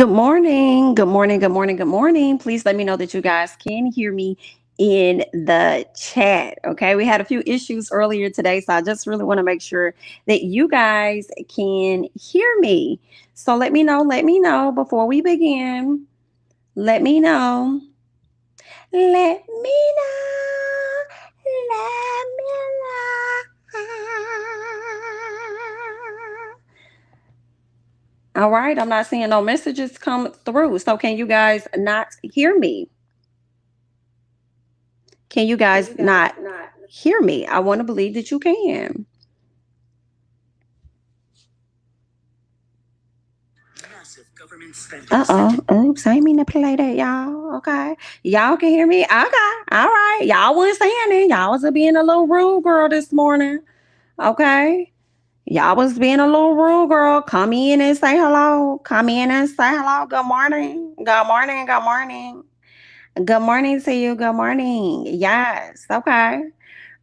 Good morning. Good morning. Good morning. Good morning. Please let me know that you guys can hear me in the chat. Okay. We had a few issues earlier today. So I just really want to make sure that you guys can hear me. So let me know. Let me know before we begin. Let me know. Let me know. Let me know. All right. I'm not seeing no messages come through. So can you guys not hear me? Can you guys not hear me? I want to believe that you can. Uh-oh. Oops, I ain't mean to play that, y'all. Okay. Y'all can hear me? Okay. All right. Y'all wasn't saying it. Y'all was being a little rude girl this morning. Okay. Y'all was being a little rude girl. Come in and say hello. Come in and say hello. Good morning. Good morning. Good morning. Good morning to you. Good morning. Yes. Okay.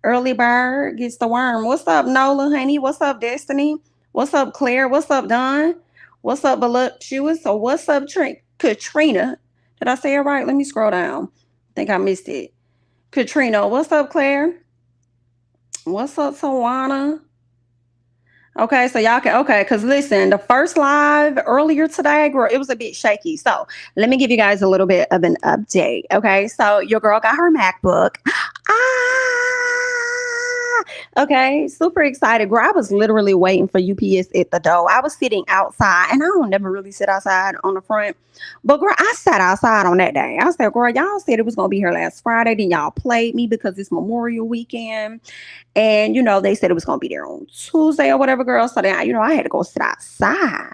Early bird gets the worm. What's up, Nola, honey? What's up, Destiny? What's up, Claire? What's up, Don? What's up, Voluptuous? So what's up, Katrina? Did I say it right? Let me scroll down. I think I missed it. Katrina, what's up, Claire? What's up, Tawana? Okay, so y'all can, okay, because listen, the first live earlier today, girl, it was a bit shaky. So let me give you guys a little bit of an update. Okay, so your girl got her MacBook. Okay, super excited. Girl, I was literally waiting for UPS at the door. I was sitting outside, and I don't never really sit outside on the front. But girl, I sat outside on that day. I said, girl, y'all said it was gonna be here last Friday. Then y'all played me because it's Memorial Weekend. And they said it was gonna be there on Tuesday or whatever, girl. So then I had to go sit outside.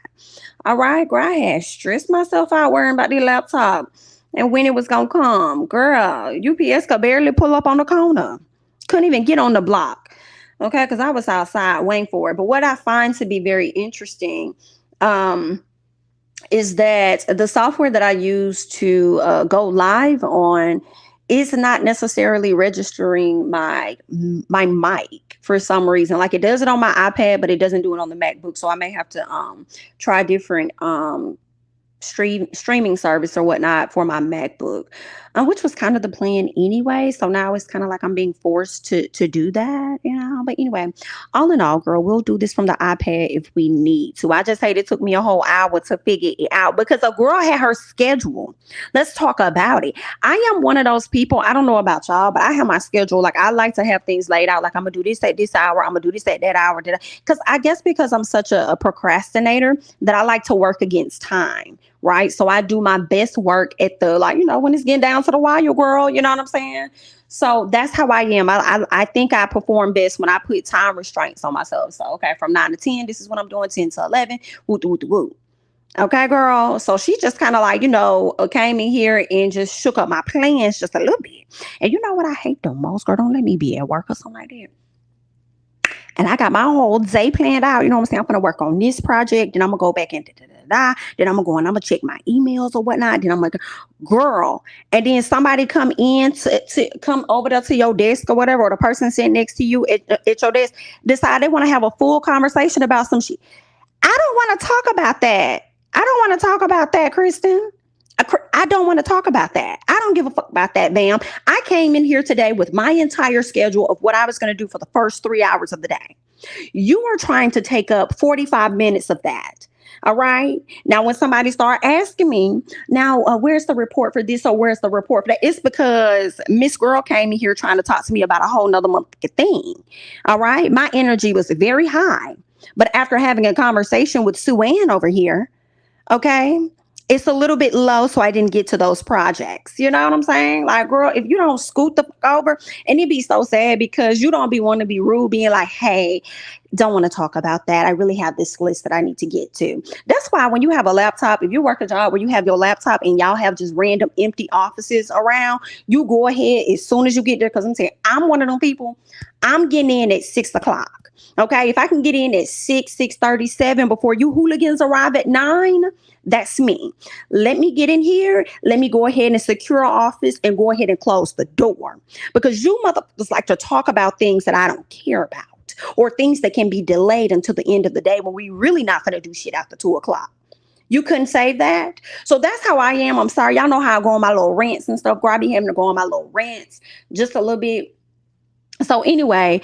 All right, girl. I had stressed myself out worrying about the laptop and when it was gonna come. Girl, UPS could barely pull up on the corner. Couldn't even get on the block. Okay, because I was outside waiting for it. But what I find to be very interesting is that the software that I use to go live on is not necessarily registering my mic for some reason. Like it does it on my iPad, but it doesn't do it on the MacBook. So I may have to try different streaming service or whatnot for my MacBook, which was kind of the plan anyway. So now it's kind of like I'm being forced to do that, But anyway, all in all, girl, we'll do this from the iPad if we need to. I just hate it took me a whole hour to figure it out because a girl had her schedule. Let's talk about it. I am one of those people. I don't know about y'all, but I have my schedule. Like I like to have things laid out. Like I'm gonna do this at this hour. I'm gonna do this at that hour. Because I guess because I'm such a procrastinator that I like to work against time. Right. So I do my best work at the, when it's getting down to the wire, girl, you know what I'm saying? So that's how I am. I think I perform best when I put time restraints on myself. So, okay, from 9 to 10, this is what I'm doing, 10 to 11, woo, woo, woo. Okay, girl. So she just kind of came in here and just shook up my plans just a little bit. And you know what I hate the most, girl? Don't let me be at work or something like that. And I got my whole day planned out. You know what I'm saying? I'm going to work on this project. Then I'm going to go back and then I'm going to go and I'm going to check my emails or whatnot. Then I'm like, girl. And then somebody come in to come over there to your desk or whatever, or the person sitting next to you at your desk, decide they want to have a full conversation about some shit. I don't want to talk about that. I don't want to talk about that, Kristen. I don't want to talk about that. I don't give a fuck about that, ma'am. I came in here today with my entire schedule of what I was going to do for the first 3 hours of the day. You are trying to take up 45 minutes of that. All right. Now, when somebody start asking me, now, where's the report for this or where's the report for that? It's because Miss Girl came in here trying to talk to me about a whole nother motherfucking thing. All right. My energy was very high. But after having a conversation with Sue Ann over here, okay, it's a little bit low, so I didn't get to those projects. You know what I'm saying? Like, girl, if you don't scoot the fuck over, and it'd be so sad because you don't be wanting to be rude, being like, hey, don't want to talk about that. I really have this list that I need to get to. That's why when you have a laptop, if you work a job where you have your laptop and y'all have just random empty offices around, you go ahead as soon as you get there. Because I'm saying, I'm one of them people. I'm getting in at 6 o'clock. Okay, if I can get in at 6:37 before you hooligans arrive at 9, that's me. Let me get in here. Let me go ahead and secure office and go ahead and close the door. Because you motherfuckers like to talk about things that I don't care about or things that can be delayed until the end of the day when we really not going to do shit after 2 o'clock. You couldn't save that? So that's how I am. I'm sorry. Y'all know how I go on my little rants and stuff. Girl, I be having to go on my little rants just a little bit. So anyway,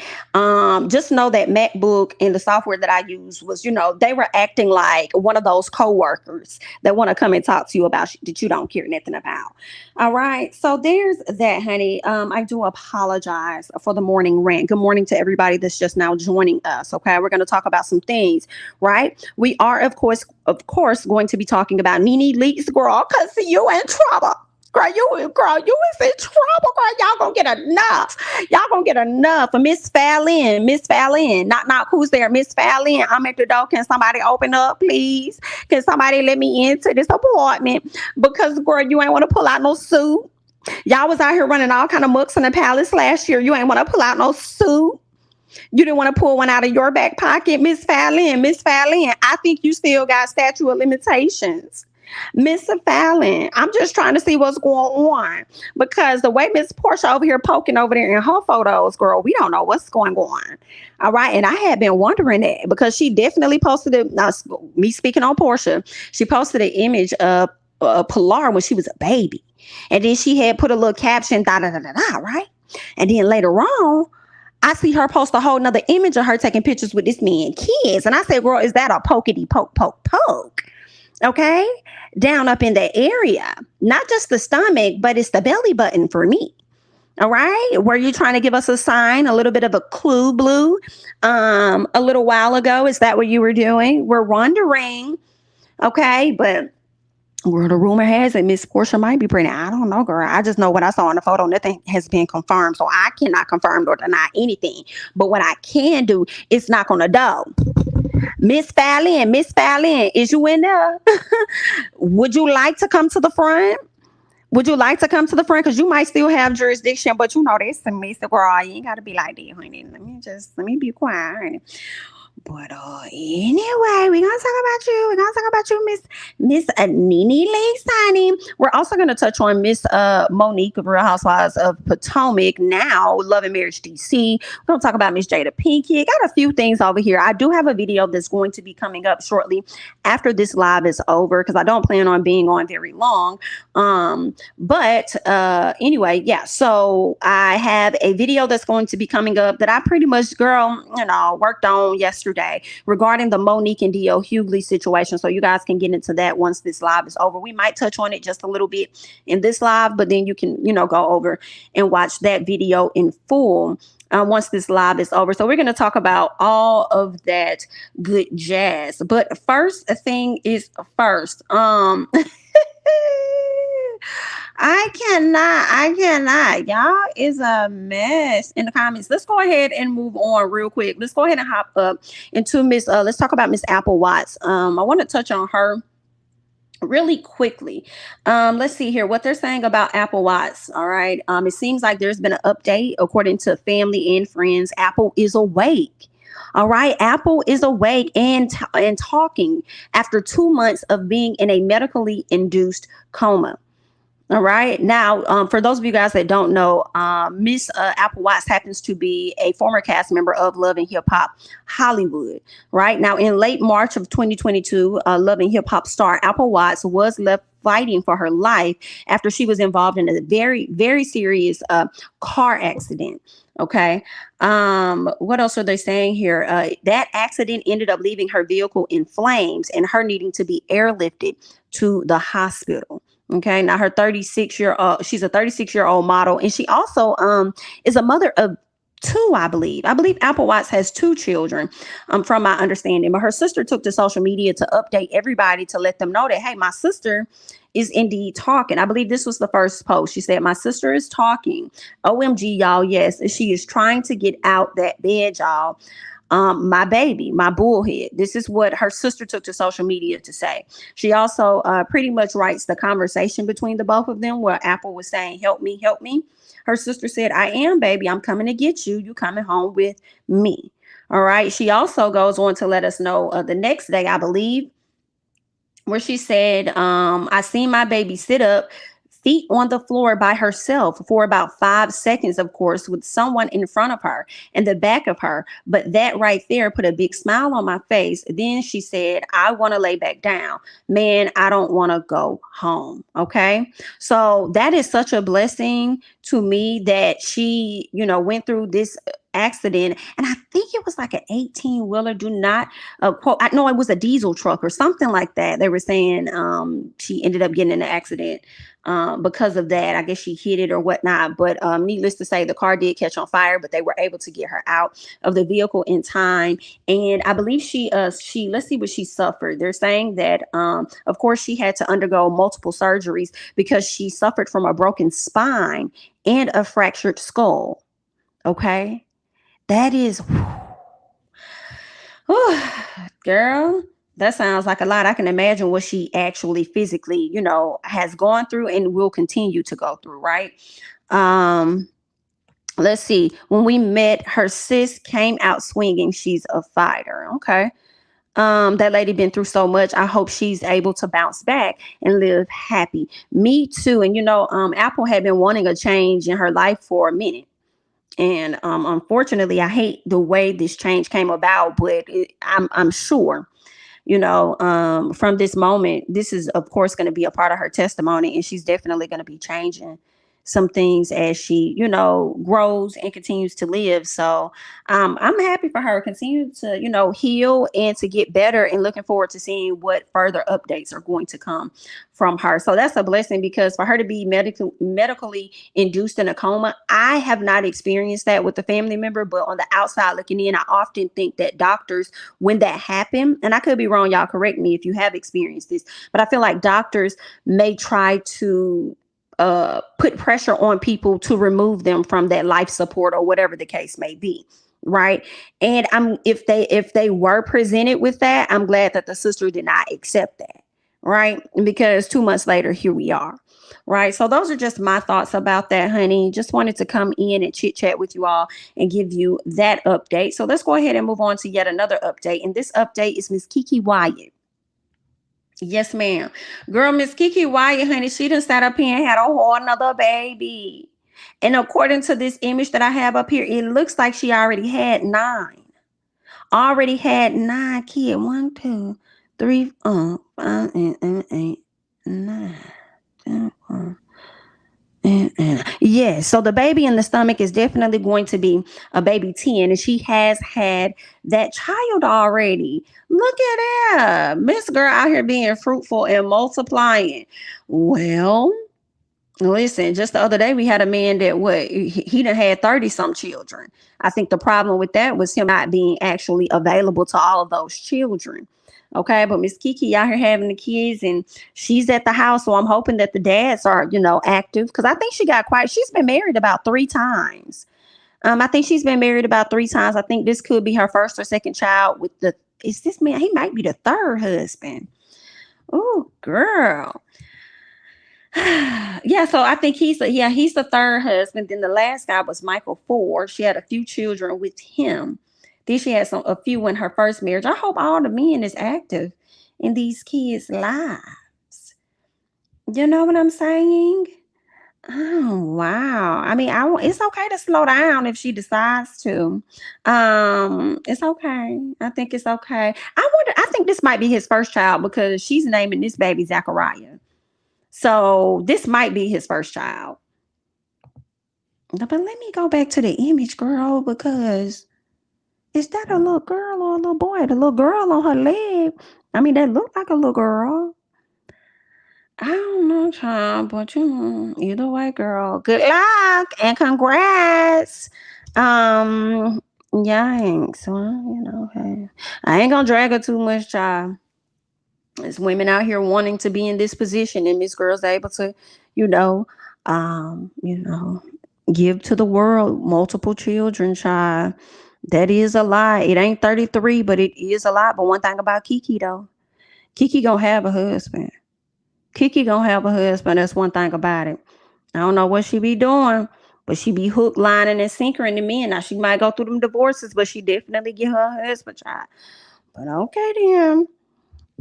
just know that MacBook and the software that I used was, they were acting like one of those coworkers that want to come and talk to you about that you don't care nothing about. All right. So there's that, honey. I do apologize for the morning rant. Good morning to everybody that's just now joining us. Okay. We're going to talk about some things, right? We are, of course, going to be talking about Nene Leakes, girl, because you in trouble. Girl, you is in trouble, girl. Y'all gonna get enough. Y'all gonna get enough. Miss Fallon. Knock, who's there? Miss Fallon. I'm at the door. Can somebody open up, please? Can somebody let me into this apartment? Because, girl, you ain't want to pull out no suit. Y'all was out here running all kind of mucks in the palace last year. You ain't want to pull out no suit. You didn't want to pull one out of your back pocket, Miss Fallon. Miss Fallon, I think you still got statute of limitations. Miss Fallon, I'm just trying to see what's going on because the way Miss Portia over here poking over there in her photos, girl, we don't know what's going on. All right. And I had been wondering that because she definitely posted it. Now, me speaking on Portia, she posted an image of Pilar when she was a baby. And then she had put a little caption, da da da da da, right? And then later on, I see her post a whole nother image of her taking pictures with this man kids. And I said, girl, is that a pokety poke, poke, poke? Okay, down up in that area, not just the stomach, but it's the belly button for me. All right, were you trying to give us a sign, a little bit of a clue, Blue? A little while ago, is that what you were doing? We're wondering. Okay, but well, the rumor has it Miss Portia might be pregnant. I don't know, girl. I just know what I saw in the photo. Nothing has been confirmed, so I cannot confirm or deny anything. But what I can do is knock on the door. Miss Fallon, is you in there? Would you like to come to the front? Would you like to come to the front? Because you might still have jurisdiction, but that's the miss girl. You ain't got to be like that, honey. Let me be quiet, honey. But anyway, we're gonna talk about you. We're gonna talk about you, Miss Nene Leakes, honey. We're also gonna touch on Miss Monique of Real Housewives of Potomac, now Love and Marriage DC. We're gonna talk about Miss Jada Pinkett. Got a few things over here. I do have a video that's going to be coming up shortly after this live is over because I don't plan on being on very long. But anyway, yeah. So I have a video that's going to be coming up that I pretty much, girl, worked on yesterday regarding the Monique and D.L. Hughley situation. So you guys can get into that once this live is over. We might touch on it just a little bit in this live, but then you can, go over and watch that video in full once this live is over. So we're going to talk about all of that good jazz. But first thing is first. I cannot. Y'all is a mess in the comments. Let's go ahead and move on real quick. Let's go ahead and hop up into let's talk about Miss Apple Watts. I want to touch on her really quickly. Let's see here what they're saying about Apple Watts. All right. It seems like there's been an update according to family and friends. Apple is awake. All right. Apple is awake and talking after 2 months of being in a medically induced coma. All right. Now, for those of you guys that don't know, Miss Apple Watts happens to be a former cast member of Love and Hip Hop Hollywood. Right now, in late March of 2022, Love and Hip Hop star Apple Watts was left fighting for her life after she was involved in a very, very serious car accident. Okay. What else are they saying here? That accident ended up leaving her vehicle in flames and her needing to be airlifted to the hospital. Okay. Now she's a 36-year-old model, and she also is a mother of 2, I believe. I believe Apple Watts has 2 children, from my understanding. But her sister took to social media to update everybody to let them know that, hey, my sister is indeed talking. I believe this was the first post. She said, my sister is talking. OMG, y'all. Yes, she is trying to get out that bed, y'all. My baby, my bullhead. This is what her sister took to social media to say. She also pretty much writes the conversation between the both of them where Apple was saying, help me, help me. Her sister said, I am, baby. I'm coming to get you. You coming home with me. All right. She also goes on to let us know the next day, I believe, where she said, I seen my baby sit up, feet on the floor by herself for about 5 seconds, of course, with someone in front of her and the back of her. But that right there put a big smile on my face. Then she said, I want to lay back down. Man, I don't want to go home. Okay. So that is such a blessing to me that she, went through this accident. And I think it was like an 18 wheeler. Do not quote, I know it was a diesel truck or something like that. They were saying she ended up getting in an accident because of that. I guess she hit it or whatnot. But needless to say, the car did catch on fire, but they were able to get her out of the vehicle in time. And I believe she let's see what she suffered. They're saying that of course she had to undergo multiple surgeries because she suffered from a broken spine and a fractured skull. Okay. That is, girl, that sounds like a lot. I can imagine what she actually physically, has gone through and will continue to go through, right? Let's see. When we met, her sis came out swinging. She's a fighter. Okay. That lady been through so much. I hope she's able to bounce back and live happy. Me too. And Apple had been wanting a change in her life for a minute. And unfortunately, I hate the way this change came about, but I'm sure, from this moment, this is, of course, going to be a part of her testimony. And she's definitely going to be changing some things as she, grows and continues to live. So I'm happy for her. Continue to, heal and to get better, and looking forward to seeing what further updates are going to come from her. So that's a blessing, because for her to be medically induced in a coma, I have not experienced that with a family member, but on the outside looking in, I often think that doctors, when that happened, and I could be wrong, y'all correct me if you have experienced this, but I feel like doctors may try to put pressure on people to remove them from that life support or whatever the case may be. Right. And if they were presented with that, I'm glad that the sister did not accept that. Right. Because 2 months later, here we are. Right. So those are just my thoughts about that, honey. Just wanted to come in and chit chat with you all and give you that update. So let's go ahead and move on to yet another update. And this update is Miss Kiki Wyatt. Yes, ma'am. Girl, Miss Kiki Wyatt, honey, she done sat up here and had a whole another baby. And according to this image that I have up here, it looks like she already had 9. Already had 9 kids. 1, 2, 3, 5, 8, 9, 10, yeah, so the baby in the stomach is definitely going to be a baby 10, and she has had that child already. Look at that. Miss Girl out here being fruitful and multiplying. Well, listen, just the other day we had a man that he done had 30 some children. I think the problem with that was him not being actually available to all of those children. Okay, but Miss Kiki out here having the kids, and she's at the house, so I'm hoping that the dads are, active, because I think she's been married about 3 times. I think she's been married about 3 times. I think this could be her first or second child with is this man? He might be the third husband. Oh, girl. Yeah, so I think he's the third husband. Then the last guy was Michael Ford. She had a few children with him. Then she had a few in her first marriage. I hope all the men is active in these kids' lives. You know what I'm saying? Oh, wow. I mean, it's okay to slow down if she decides to. It's okay. I think it's okay. I think this might be his first child, because she's naming this baby Zachariah. So this might be his first child. But let me go back to the image, girl, because is that a little girl or a little boy? The little girl on her leg. I mean, that looked like a little girl. I don't know, child, but either way, girl, good luck and congrats. Yikes. Well, hey, I ain't gonna drag her too much, child. There's women out here wanting to be in this position, and Miss Girl's able to, you know, um, you know, give to the world multiple children, child. That is a lot. It ain't 33, but it is a lot. But one thing about Kiki though, Kiki gonna have a husband. Kiki gonna have a husband. That's one thing about it. I don't know what she be doing, but she be hook, lining, and sinker in the men. Now she might go through them divorces, but she definitely get her husband, child. But okay then.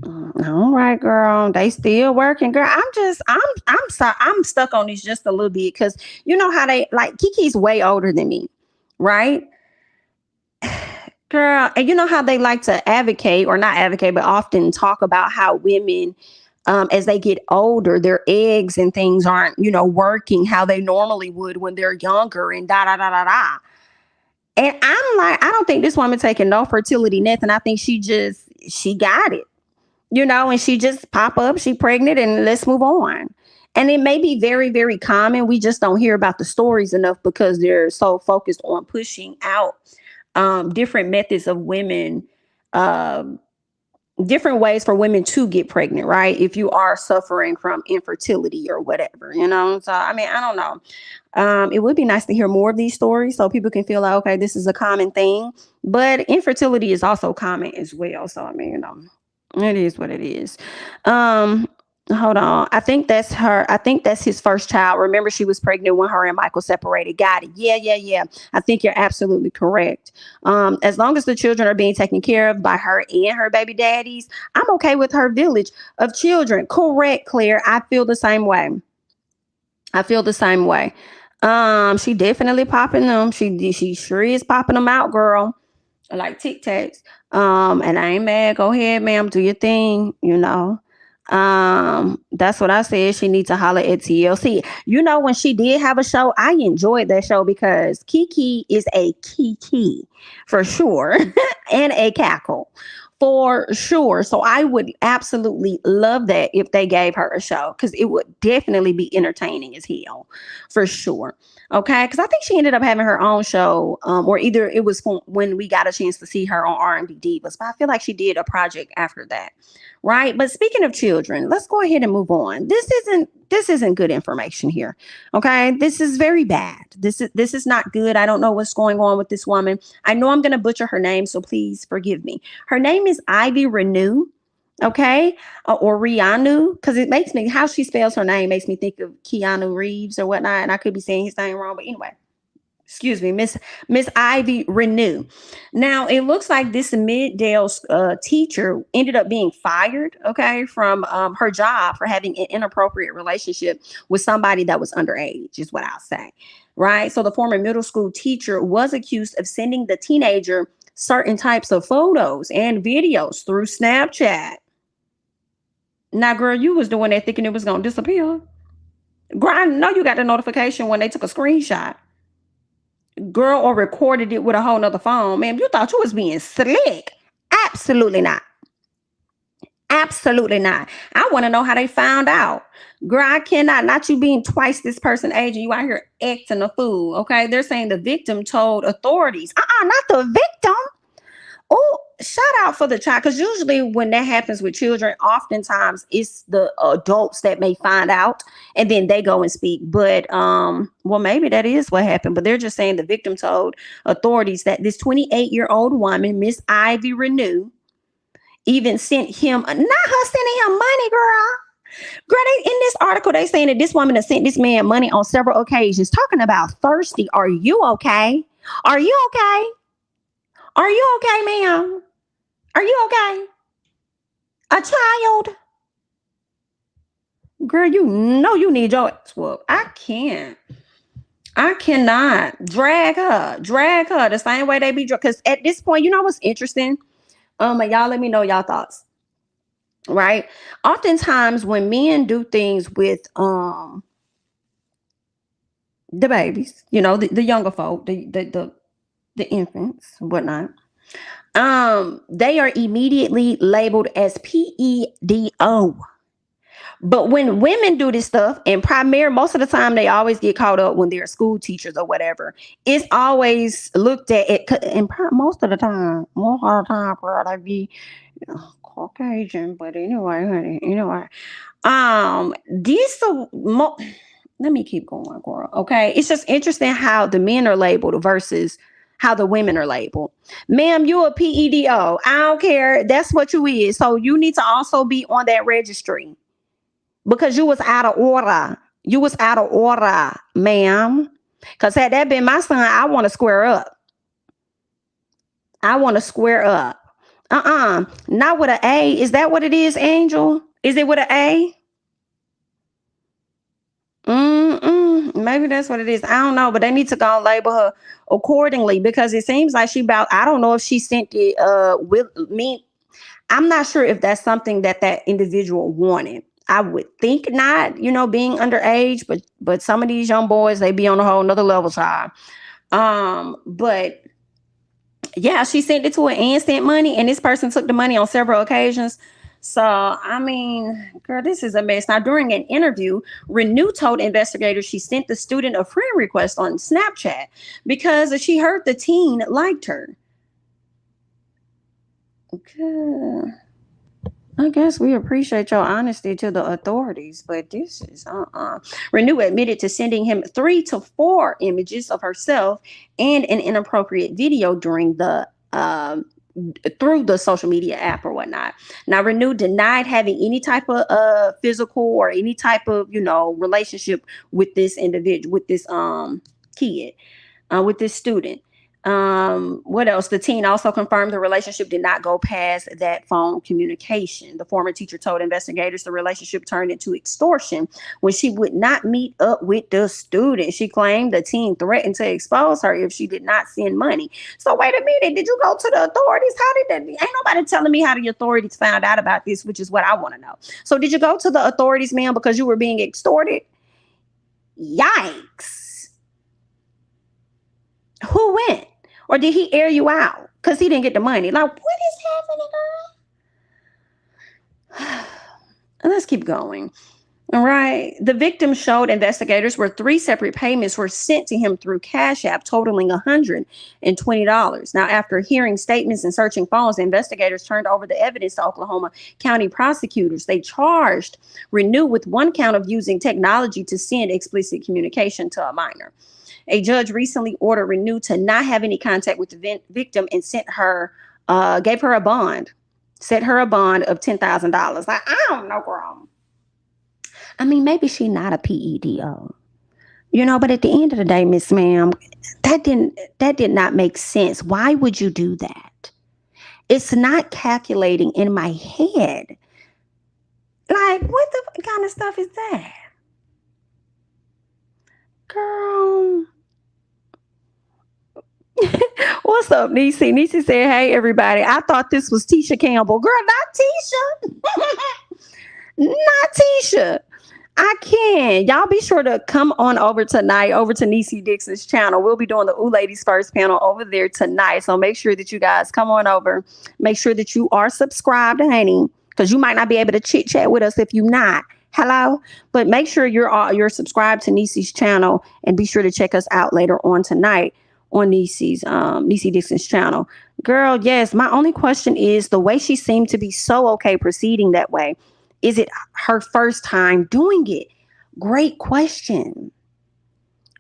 All right, girl. They still working, girl. I'm sorry. I'm stuck on this just a little bit because you know how they like Kiki's way older than me, right? Girl, and you know how they like to advocate or not advocate, but often talk about how women, as they get older, their eggs and things aren't, working how they normally would when they're younger and da da da da da. And I'm like, I don't think this woman taking no fertility nothing. I think she got it, and she just pop up, she pregnant, and let's move on. And it may be very, very common. We just don't hear about the stories enough because they're so focused on pushing out different methods of women, um, different ways for women to get pregnant, right? If you are suffering from infertility or whatever, So, I mean, I don't know. It would be nice to hear more of these stories so people can feel like, okay, this is a common thing. But infertility is also common as well. So, I mean, it is what it is. Um, Hold on. I think that's her. I think that's his first child. Remember, she was pregnant when her and Michael separated. Got it. Yeah, yeah, yeah. I think you're absolutely correct. As long as the children are being taken care of by her and her baby daddies, I'm okay with her village of children. Correct, Claire. I feel the same way. I feel the same way. She definitely popping them. She sure is popping them out, girl, like Tic Tacs. And I ain't mad. Go ahead, ma'am. Do your thing. That's what I said. She needs to holler at TLC. When she did have a show, I enjoyed that show because Kiki is a Kiki for sure and a cackle for sure. So I would absolutely love that if they gave her a show because it would definitely be entertaining as hell for sure. Okay, because I think she ended up having her own show, or either it was when we got a chance to see her on R&B Divas. But I feel like she did a project after that, right? But speaking of children, let's go ahead and move on. This isn't good information here. Okay, this is very bad. This is not good. I don't know what's going on with this woman. I know I'm going to butcher her name, so please forgive me. Her name is Ivy Renew. Okay, or Rihanna, because it makes me how she spells her name makes me think of Keanu Reeves or whatnot, and I could be saying his name wrong, but anyway, excuse me, Miss Ivy Renew. Now it looks like this Middale teacher ended up being fired, okay, from her job for having an inappropriate relationship with somebody that was underage, is what I'll say, right? So the former middle school teacher was accused of sending the teenager certain types of photos and videos through Snapchat. Now, girl, you was doing that thinking it was gonna disappear. Girl, I know you got the notification when they took a screenshot. Girl, or recorded it with a whole nother phone. Man, you thought you was being slick. Absolutely not. Absolutely not. I want to know how they found out. Girl, I cannot, not you being twice this person age and you out here acting a fool. Okay. They're saying the victim told authorities. Not the victim. Oh, shout out for the child. Because usually when that happens with children, oftentimes it's the adults that may find out and then they go and speak. But well, maybe that is what happened. But they're just saying the victim told authorities that this 28-year-old woman, Miss Ivy Renew, even sent him, not her sending him money, girl. Girl, in this article, they saying that this woman has sent this man money on several occasions, talking about thirsty. Are you okay? Are you okay? Are you okay, ma'am? Are you okay? A child? Girl, you know you need your well, I can't. I cannot drag her. Drag her the same way they be drag. Because at this point, you know what's interesting? Y'all let me know y'all thoughts. Right? Oftentimes when men do things with the babies, the younger folk, the infants, whatnot, they are immediately labeled as PEDO. But when women do this stuff, and most of the time, they always get caught up when they're school teachers or whatever. It's always looked at it, and most of the time, girl, they be Caucasian. But anyway, honey, these let me keep going, girl. Okay, it's just interesting how the men are labeled versus how the women are labeled. Ma'am, you a PEDO. I don't care. That's what you is. So you need to also be on that registry because you was out of order. You was out of order, ma'am. Because had that been my son, I want to square up. I want to square up. Not with an A. Is that what it is, Angel? Is it with an A? Maybe that's what it is. I don't know, but they need to go and label her accordingly because it seems like she about. I don't know if she sent it. With me, I'm not sure if that's something that that individual wanted. I would think not. You know, being underage, but some of these young boys they be on a whole another level, child. But yeah, she sent it to her and sent money, and this person took the money on several occasions. So, I mean, girl, this is a mess. Now, during an interview, Renew told investigators she sent the student a friend request on Snapchat because she heard the teen liked her. Okay. I guess we appreciate your honesty to the authorities, but this is Renew admitted to sending him 3 to 4 images of herself and an inappropriate video during the through the social media app or whatnot. Now, Renew denied having any type of physical or any type of relationship with this individual, with this kid, with this student. What else? The teen also confirmed the relationship did not go past that phone communication. The former teacher told investigators the relationship turned into extortion when she would not meet up with the student. She claimed the teen threatened to expose her if she did not send money. So wait a minute, did you go to the authorities? How did that? Ain't nobody telling me how the authorities found out about this, which is what I want to know. So did you go to the authorities, ma'am, because you were being extorted? Yikes. Who went? Or did he air you out? Because he didn't get the money. Like, what is happening, girl? Let's keep going. All right. The victim showed investigators where 3 separate payments were sent to him through CASHAPP, totaling $120. Now, after hearing statements and searching phones, investigators turned over the evidence to Oklahoma County prosecutors. They charged Renew with 1 count of using technology to send explicit communication to a minor. A judge recently ordered Renew to not have any contact with the victim and gave her a bond, set her a bond of $10,000. Like, I don't know, girl. I mean, maybe she's not a PEDO, but at the end of the day, Miss Ma'am, that did not make sense. Why would you do that? It's not calculating in my head. Like, what the kind of stuff is that? Girl. What's up, Niecy? Niecy said, hey, everybody. I thought this was Tisha Campbell. Girl, not Tisha. Not Tisha. I can. Y'all be sure to come on over tonight, over to Niecy Dixon's channel. We'll be doing the Ooh Ladies First panel over there tonight. So make sure that you guys come on over. Make sure that you are subscribed, honey, because you might not be able to chit chat with us if you're not. Hello, but make sure you're subscribed to Niecy's channel and be sure to check us out later on tonight on Niecy Dixon's channel. Girl, yes, my only question is the way she seemed to be so okay proceeding that way. Is it her first time doing it? Great question.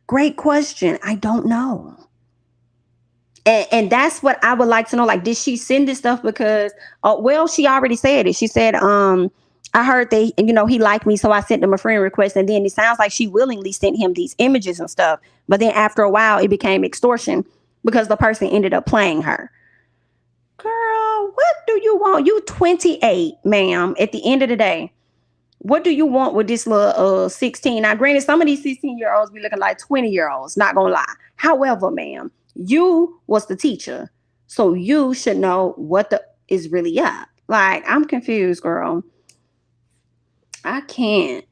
Great question. I don't know. And that's what I would like to know. Like, did she send this stuff because, well, she already said it. She said, I heard he liked me, so I sent him a friend request. And then it sounds like she willingly sent him these images and stuff. But then after a while, it became extortion because the person ended up playing her. Girl, what do you want? You 28, ma'am. At the end of the day, what do you want with this little 16? Now, granted, some of these 16-year-olds be looking like 20-year-olds, not gonna lie. However, ma'am, you was the teacher, so you should know what is really up. Like, I'm confused, girl. I can't.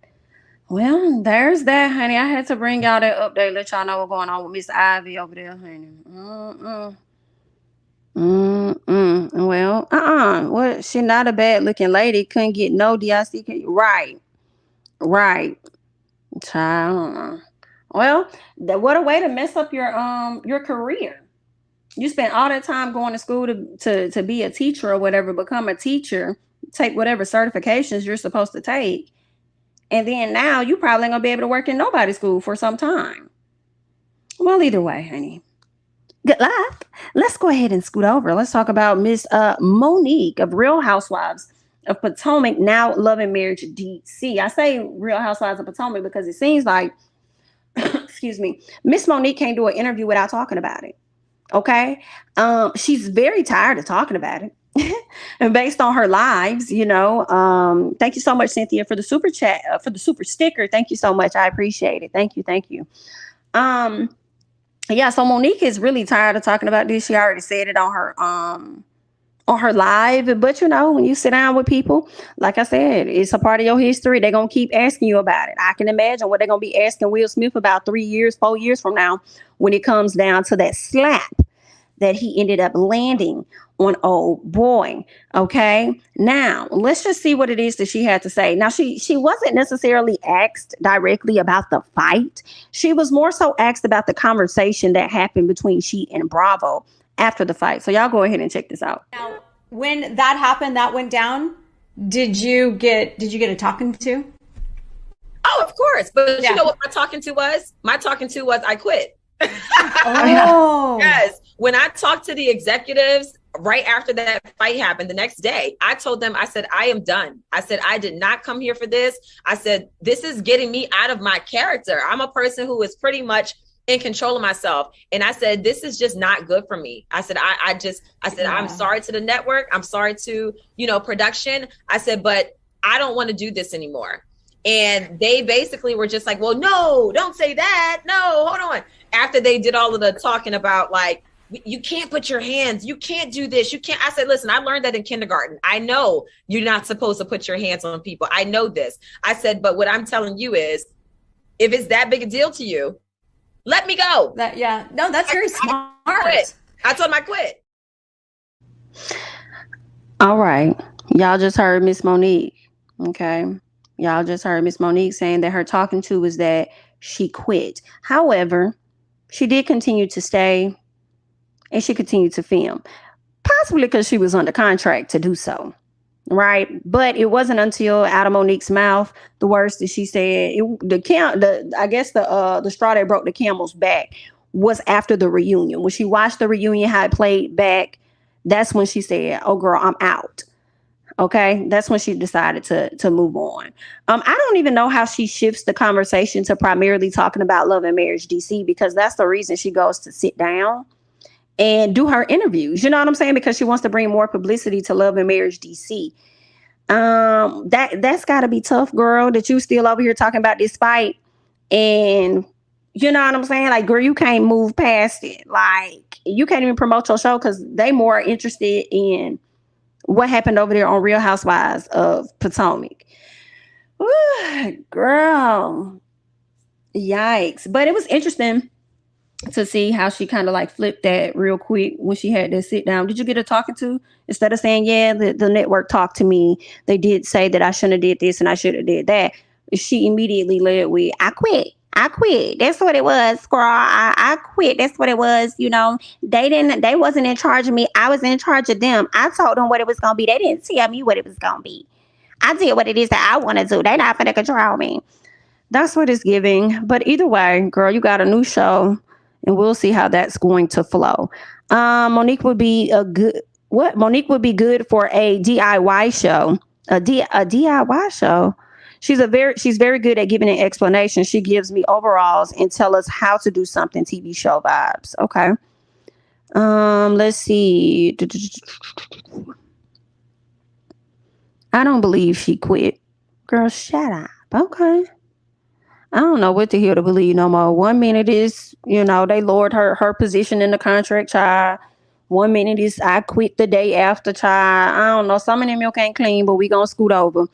Well, there's that, honey. I had to bring y'all that update, let y'all know what's going on with Miss Ivy over there, honey. Well, Well, she not a bad looking lady. Couldn't get no DIC. Right. Child. Well, what a way to mess up your career. You spent all that time going to school to be a teacher or whatever, become a teacher, take whatever certifications you're supposed to take. And then now you probably ain't gonna be able to work in nobody's school for some time. Well, either way, honey. Good luck. Let's go ahead and scoot over. Let's talk about Miss Monique of Real Housewives of Potomac, now Love and Marriage DC. I say Real Housewives of Potomac because it seems like, excuse me, Miss Monique can't do an interview without talking about it. Okay. She's very tired of talking about it. And based on her lives, thank you so much, Cynthia, for the super chat, for the super sticker. Thank you so much. I appreciate it. Thank you. Thank you. Um, yeah, so Monique is really tired of talking about this. She already said it on her live. But when you sit down with people, like I said, it's a part of your history. They're gonna keep asking you about it. I can imagine what they're gonna be asking Will Smith about 3 years, 4 years from now, when it comes down to that slap that he ended up landing on old boy. Okay. Now let's just see what it is that she had to say. Now she wasn't necessarily asked directly about the fight. She was more so asked about the conversation that happened between she and Bravo after the fight. So y'all go ahead and check this out. Now, when that happened, that went down, did you get a talking to? Oh, of course. But you know what my talking to was? My talking to was I quit. Oh. Yes. When I talked to the executives right after that fight happened, the next day, I told them, I said, I am done. I said, I did not come here for this. I said, this is getting me out of my character. I'm a person who is pretty much in control of myself. And I said, this is just not good for me. I said, I said, I'm sorry to the network. I'm sorry to, production. I said, but I don't want to do this anymore. And they basically were just like, well, no, don't say that. No, hold on. After they did all of the talking about like, you can't put your hands, you can't do this. You can't. I said, listen, I learned that in kindergarten. I know you're not supposed to put your hands on people. I know this. I said, but what I'm telling you is, if it's that big a deal to you, let me go. No, that's very smart. I told him I quit. All right. Y'all just heard Miss Monique. Okay. Y'all just heard Miss Monique saying that her talking to was that she quit. However, she did continue to stay and she continued to film, possibly because she was under contract to do so. Right. But it wasn't until out of Monique's mouth, the words that she said, the straw that broke the camel's back was after the reunion. When she watched the reunion, how it played back, that's when she said, oh, girl, I'm out. Okay, that's when she decided to move on. I don't even know how she shifts the conversation to primarily talking about Love and Marriage DC, because that's the reason she goes to sit down and do her interviews. You know what I'm saying? Because she wants to bring more publicity to Love and Marriage DC. That's got to be tough, girl, that you still over here talking about this fight. And you know what I'm saying? Like, girl, you can't move past it. Like, you can't even promote your show because they more interested in what happened over there on Real Housewives of Potomac. Ooh, girl. Yikes. But it was interesting to see how she kind of like flipped that real quick when she had that sit down. Did you get her talking to? Instead of saying, yeah, the network talked to me. They did say that I shouldn't have did this and I should have did that. She immediately led with, I quit. That's what it was, girl. I quit. That's what it was. They wasn't in charge of me. I was in charge of them. I told them what it was going to be. They didn't tell me what it was going to be. I did what it is that I want to do. They're not going to control me. That's what it's giving. But either way, girl, you got a new show and we'll see how that's going to flow. Monique would be good for a DIY show, a DIY show. She's very good at giving an explanation. She gives me overalls and tell us how to do something, TV show vibes. Okay. Let's see. I don't believe she quit. Girl, shut up. Okay. I don't know what the hell to believe no more. 1 minute is, they lowered her position in the contract, child. 1 minute is I quit the day after, child. I don't know. Some of them milk ain't clean, but we gonna scoot over.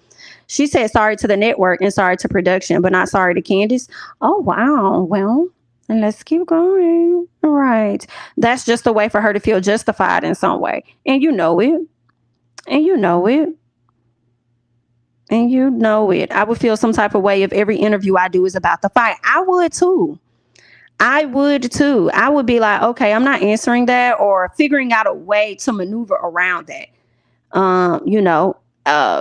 She said sorry to the network and sorry to production, but not sorry to Candace. Oh, wow. Well, let's keep going. All right. That's just a way for her to feel justified in some way. And you know it. I would feel some type of way if every interview I do is about the fight. I would too. I would be like, okay, I'm not answering that, or figuring out a way to maneuver around that.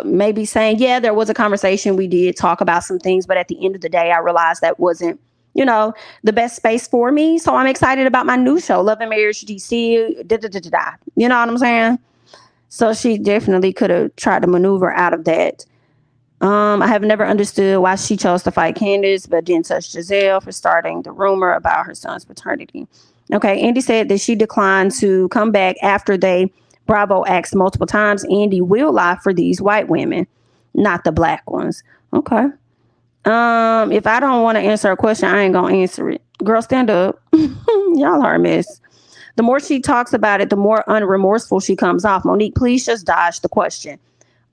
Maybe saying, yeah, there was a conversation. We did talk about some things, but at the end of the day, I realized that wasn't, the best space for me. So I'm excited about my new show, Love and Marriage DC. You know what I'm saying? So she definitely could have tried to maneuver out of that. I have never understood why she chose to fight Candace, but didn't touch Giselle for starting the rumor about her son's paternity. Okay, Andy said that she declined to come back after they Bravo asked multiple times, Andy will lie for these white women, not the black ones. Okay. If I don't want to answer a question, I ain't gonna answer it. Girl, stand up. Y'all are a mess. The more she talks about it, the more unremorseful she comes off. Monique, please just dodge the question.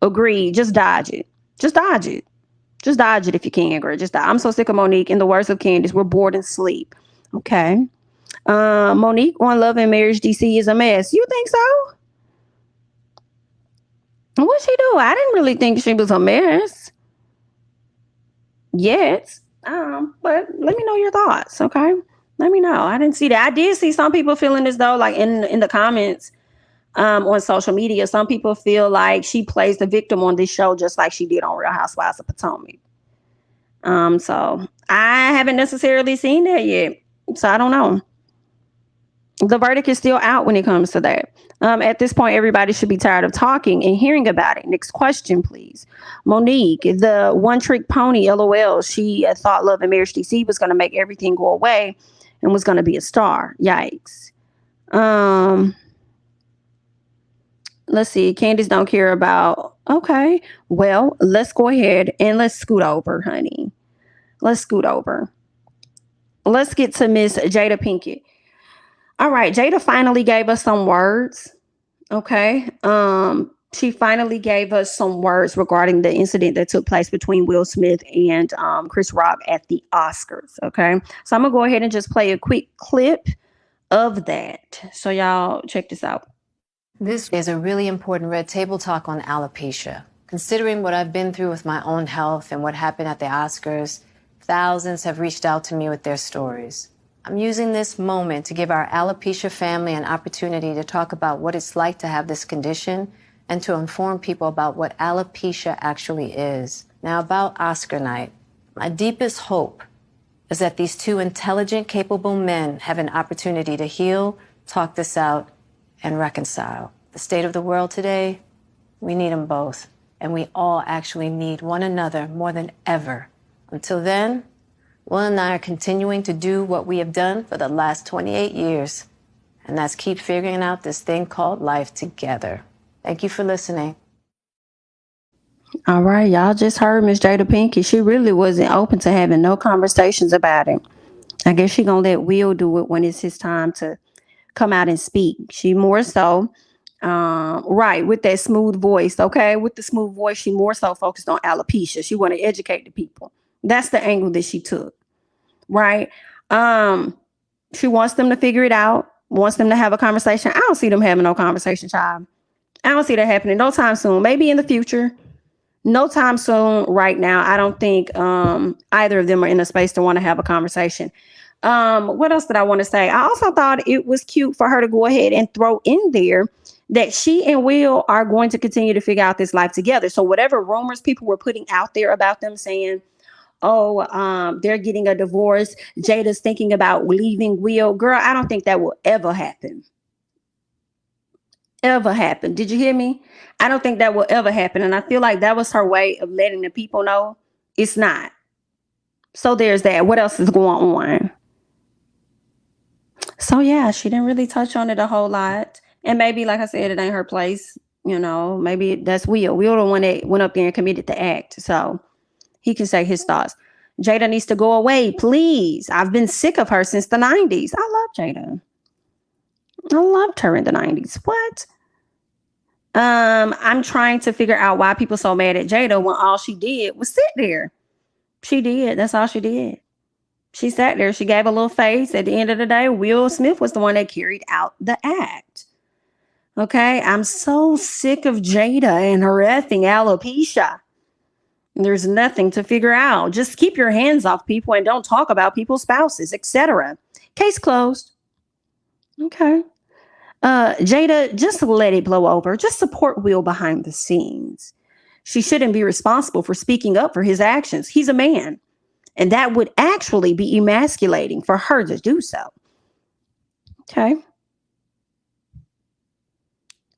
Agreed. Just dodge it. Just dodge it. Just dodge it if you can, girl. Just dodge. I'm so sick of Monique. In the words of Candace, we're bored and sleep. Okay. Monique on Love and Marriage DC is a mess. You think so? What'd she do? I didn't really think she was a mess yet. But let me know your thoughts, okay? Let me know. I didn't see that. I did see some people feeling as though, like in the comments on social media, some people feel like she plays the victim on this show just like she did on Real Housewives of Potomac. So I haven't necessarily seen that yet. So I don't know. The verdict is still out when it comes to that. At this point, everybody should be tired of talking and hearing about it. Next question, please. Monique, the one trick pony, LOL. She thought Love and Marriage DC was going to make everything go away and was going to be a star. Yikes. Let's see. Candace don't care about. Okay. Well, let's go ahead and let's scoot over, honey. Let's scoot over. Let's get to Miss Jada Pinkett. All right. Jada finally gave us some words. Okay. She finally gave us some words regarding the incident that took place between Will Smith and Chris Rock at the Oscars. Okay. So I'm going to go ahead and just play a quick clip of that. So y'all check this out. This is a really important red table talk on alopecia. Considering what I've been through with my own health and what happened at the Oscars, thousands have reached out to me with their stories. I'm using this moment to give our alopecia family an opportunity to talk about what it's like to have this condition and to inform people about what alopecia actually is. Now, about Oscar night, my deepest hope is that these two intelligent, capable men have an opportunity to heal, talk this out, and reconcile. The state of the world today, we need them both. And we all actually need one another more than ever. Until then, Will and I are continuing to do what we have done for the last 28 years. And that's keep figuring out this thing called life together. Thank you for listening. All right, y'all just heard Miss Jada Pinkett. She really wasn't open to having no conversations about it. I guess she gonna let Will do it when it's his time to come out and speak. She more so, right, with that smooth voice, okay? With the smooth voice, she more so focused on alopecia. She want to educate the people. That's the angle that she took, right? She wants them to figure it out, wants them to have a conversation. I don't see them having no conversation, child. I don't see that happening no time soon. Maybe in the future. No time soon right now. I don't think either of them are in a space to want to have a conversation. What else did I want to say? I also thought it was cute for her to go ahead and throw in there that she and Will are going to continue to figure out this life together. So whatever rumors people were putting out there about them saying, oh, they're getting a divorce, Jada's thinking about leaving Will. Girl, I don't think that will ever happen. Ever happen. Did you hear me? I don't think that will ever happen. And I feel like that was her way of letting the people know it's not. So there's that. What else is going on? So yeah, she didn't really touch on it a whole lot. And maybe, like I said, it ain't her place. You know, maybe that's Will. Will the one that went up there and committed the act. So he can say his thoughts. Jada needs to go away, please. I've been sick of her since the 90s. I love Jada. I loved her in the 90s. What? I'm trying to figure out why people so mad at Jada when all she did was sit there. She did. That's all she did. She sat there. She gave a little face. At the end of the day, Will Smith was the one that carried out the act. Okay? I'm so sick of Jada and her effing alopecia. There's nothing to figure out. Just keep your hands off people and don't talk about people's spouses, etc. Case closed. Okay. Jada, just let it blow over. Just support Will behind the scenes. She shouldn't be responsible for speaking up for his actions. He's a man. And that would actually be emasculating for her to do so. Okay.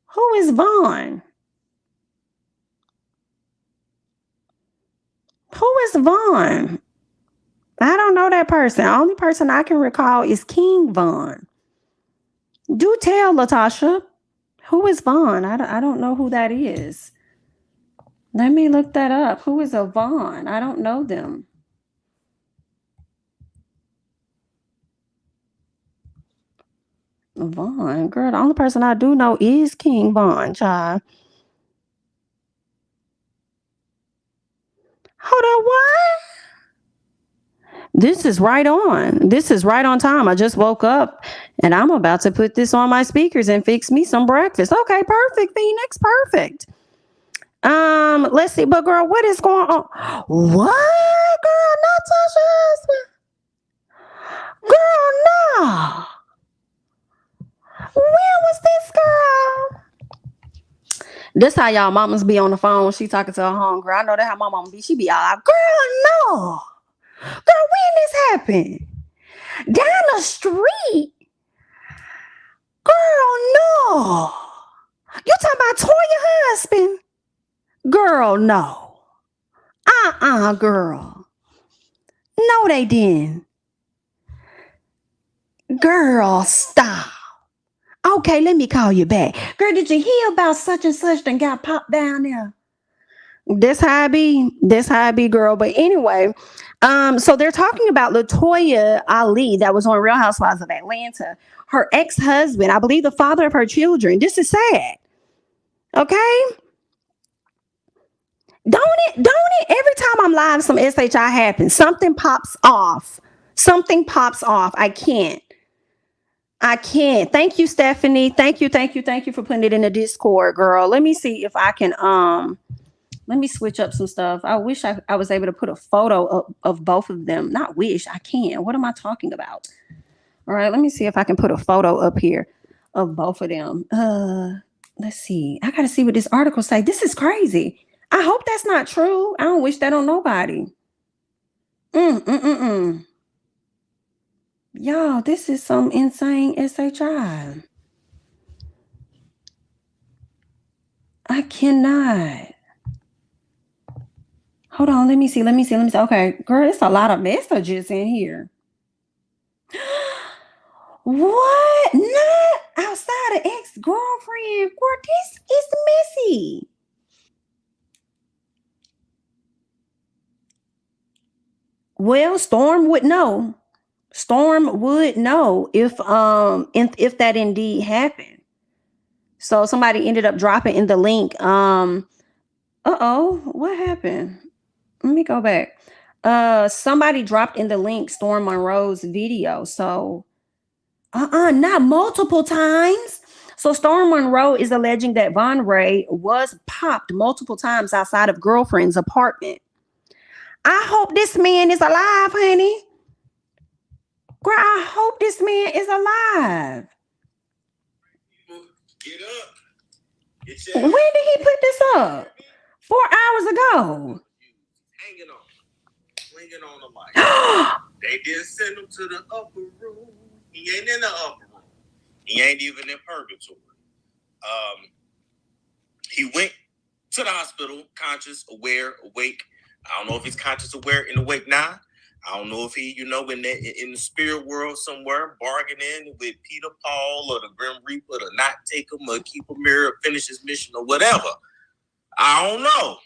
Who is Vaughn? Who is Vaughn? I don't know that person. The only person I can recall is King Vaughn. Do tell, Latasha. Who is Vaughn? I don't know who that is. Let me look that up. Who is a Vaughn? I don't know them. Vaughn, girl, the only person I do know is King Vaughn, child. Hold on, what? This is right on. This is right on time. I just woke up and I'm about to put this on my speakers and fix me some breakfast. Okay, perfect, Phoenix. Perfect. Let's see, but girl, what is going on? What? Girl, not touch your husband. Girl, no. Where was this girl? This how y'all mamas be on the phone. She talking to her homegirl. I know that how my mama be. She be all like, girl, no. Girl, when this happened? Down the street? Girl, no. You talking about Toya husband? Girl, no. Girl. No, they didn't. Girl, stop. Okay, let me call you back. Girl, did you hear about such and such that got popped down there? This how I be. This how I be, girl. But anyway, so they're talking about LaToya Ali that was on Real Housewives of Atlanta. Her ex-husband, I believe the father of her children. This is sad. Okay? Don't it? Every time I'm live, some SHI happens. Something pops off. Something pops off. I can't. Thank you, Stephanie. Thank you for putting it in the Discord, girl. Let me see if I can let me switch up some stuff. I wish I was able to put a photo of both of them. Not wish, I can. What am I talking about? All right, let me see if I can put a photo up here of both of them. Let's see. I gotta see what this article say. This is crazy. I hope that's not true. I don't wish that on nobody. Y'all, this is some insane SHI. I cannot. Hold on, let me see. Okay, girl, it's a lot of messages in here. What? Not outside of ex-girlfriend. Girl, this is messy. Well, Storm would know. If that indeed happened. So somebody ended up dropping in the link. What happened? Let me go back. Somebody dropped in the link Storm Monroe's video. So not multiple times. So Storm Monroe is alleging that Vaughn Ray was popped multiple times outside of girlfriend's apartment. I hope this man is alive, honey. Girl, I hope this man is alive. Get up. When did he put this up? 4 hours ago. Hanging on. Clinging on the mic. They did send him to the upper room. He ain't in the upper room. He ain't even in purgatory. He went to the hospital, conscious, aware, awake. I don't know if he's conscious, aware, and awake now. I don't know if he, in the spirit world somewhere, bargaining with Peter Paul or the Grim Reaper to not take him or keep him here or finish his mission or whatever. I don't know.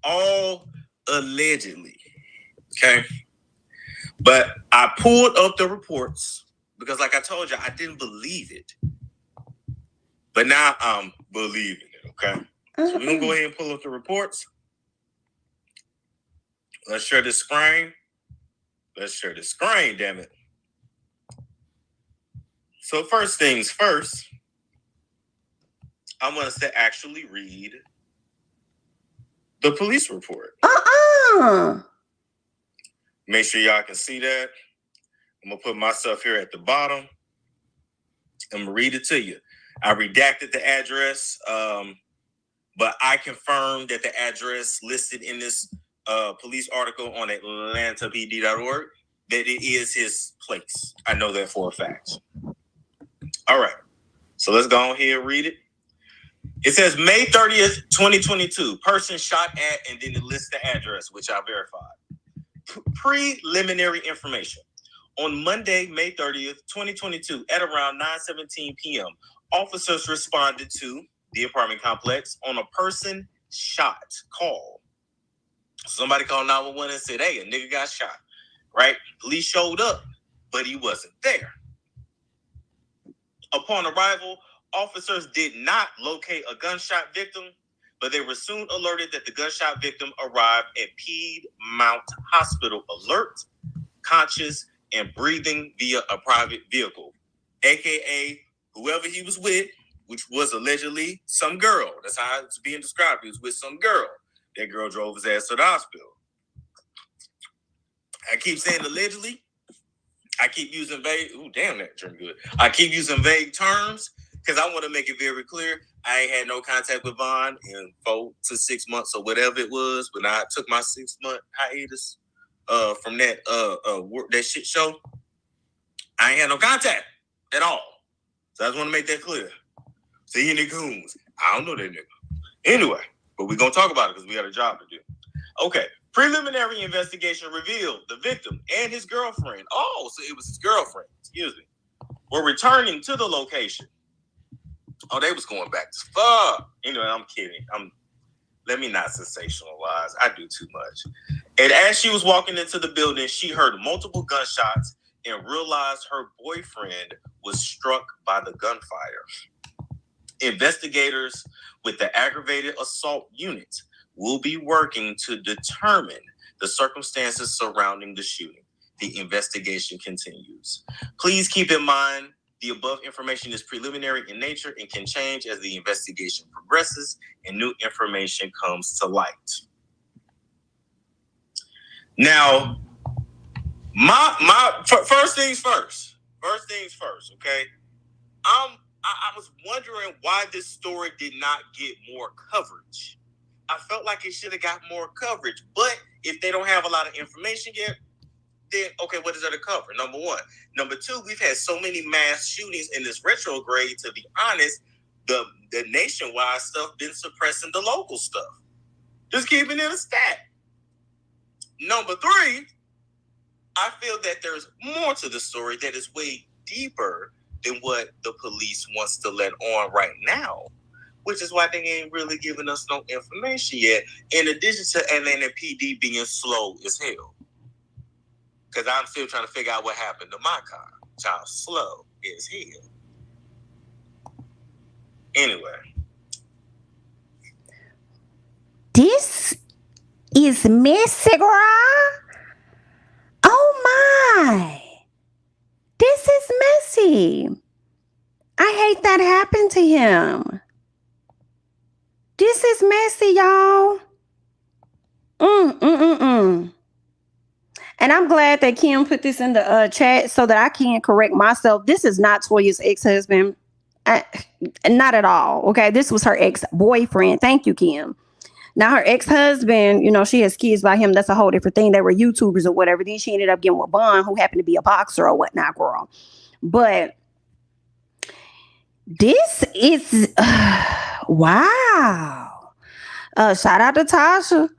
All allegedly. Okay. But I pulled up the reports because, like I told you, I didn't believe it. But now I'm believing it. Okay. So we're going to go ahead and pull up the reports. Let's share the screen. Damn it. So first things first, I want us to actually read the police report. Make sure y'all can see that. I'm going to put myself here at the bottom. I'm going to read it to you. I redacted the address, but I confirmed that the address listed in this police article on atlantapd.org, that it is his place. I know that for a fact. All right. So let's go on here and read it. It says May 30th, 2022, person shot at, and then it lists the address, which I verified. Preliminary information. On Monday, May 30th, 2022, at around 9:17 p.m., officers responded to the apartment complex on a person shot call. Somebody called 911 and said, hey, a nigga got shot, right? Police showed up, but he wasn't there. Upon arrival, officers did not locate a gunshot victim, but they were soon alerted that the gunshot victim arrived at Piedmont Hospital alert, conscious, and breathing via a private vehicle, aka whoever he was with, which was allegedly some girl. That's how it's being described. He was with some girl. That girl drove his ass to the hospital. I keep saying allegedly. I keep using vague. Ooh, damn, that turned good. I keep using vague terms because I want to make it very clear. I ain't had no contact with Vaughn in 4 to 6 months or whatever it was when I took my 6-month hiatus from that that shit show. I ain't had no contact at all. So I just want to make that clear. See any goons? I don't know that nigga. Anyway, but we're gonna talk about it because we got a job to do. Okay. Preliminary investigation revealed the victim and his girlfriend, so it was his girlfriend, were returning to the location. Oh, they was going back to fuck. Anyway, I'm kidding. Let me not sensationalize. I do too much. And as she was walking into the building, she heard multiple gunshots and realized her boyfriend was struck by the gunfire. Investigators with the aggravated assault unit will be working to determine the circumstances surrounding the shooting. The investigation continues. Please keep in mind the above information is preliminary in nature and can change as the investigation progresses and new information comes to light. Now, first things first. Okay. I was wondering why this story did not get more coverage. I felt like it should have got more coverage, but if they don't have a lot of information yet, then okay, what is there to cover? Number one. Number two, we've had so many mass shootings in this retrograde. To be honest, the nationwide stuff been suppressing the local stuff. Just keeping it a stat. Number three, I feel that there's more to the story that is way deeper than what the police wants to let on right now, which is why they ain't really giving us no information yet, in addition to Atlanta PD being slow as hell. Because I'm still trying to figure out what happened to my car. Y'all slow as hell. Anyway. This is messy, girl. Oh my. This is messy. I hate that happened to him. This is messy, y'all. And I'm glad that Kim put this in the chat so that I can correct myself. This is not Toya's ex-husband. Not at all. Okay. This was her ex-boyfriend. Thank you, Kim. Now her ex-husband, she has kids by him. That's a whole different thing. They were YouTubers or whatever. Then she ended up getting with Vaughn, who happened to be a boxer or whatnot, girl. But this is wow. Shout out to Tasha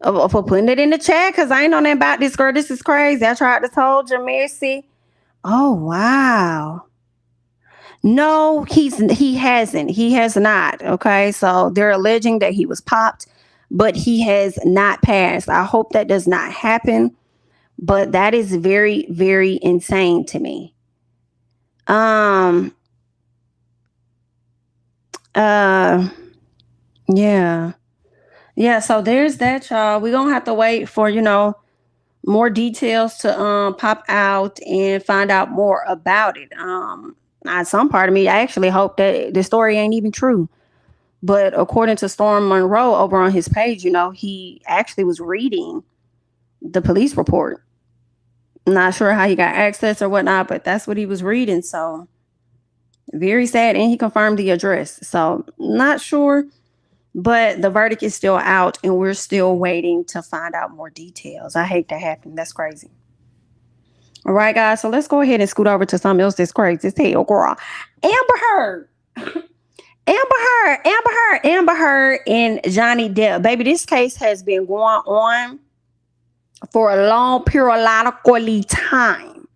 for putting it in the chat, because I ain't know nothing about this, girl. This is crazy. I tried to told you, Mercy. Oh wow. No, he hasn't. He has not. Okay, so they're alleging that he was popped, but he has not passed. I hope that does not happen, but that is very, very insane to me. Yeah, so there's that, y'all. We're gonna have to wait for more details to pop out and find out more about it. Some part of me, I actually hope that the story ain't even true, but according to Storm Monroe over on his page, he actually was reading the police report. Not sure how he got access or whatnot, but that's what he was reading. So very sad. And he confirmed the address. So not sure, but the verdict is still out and we're still waiting to find out more details. I hate that happened. That's crazy. All right, guys. So let's go ahead and scoot over to something else that's crazy as hell, girl. Amber Heard and Johnny Depp. Baby, this case has been going on for a long periodically time.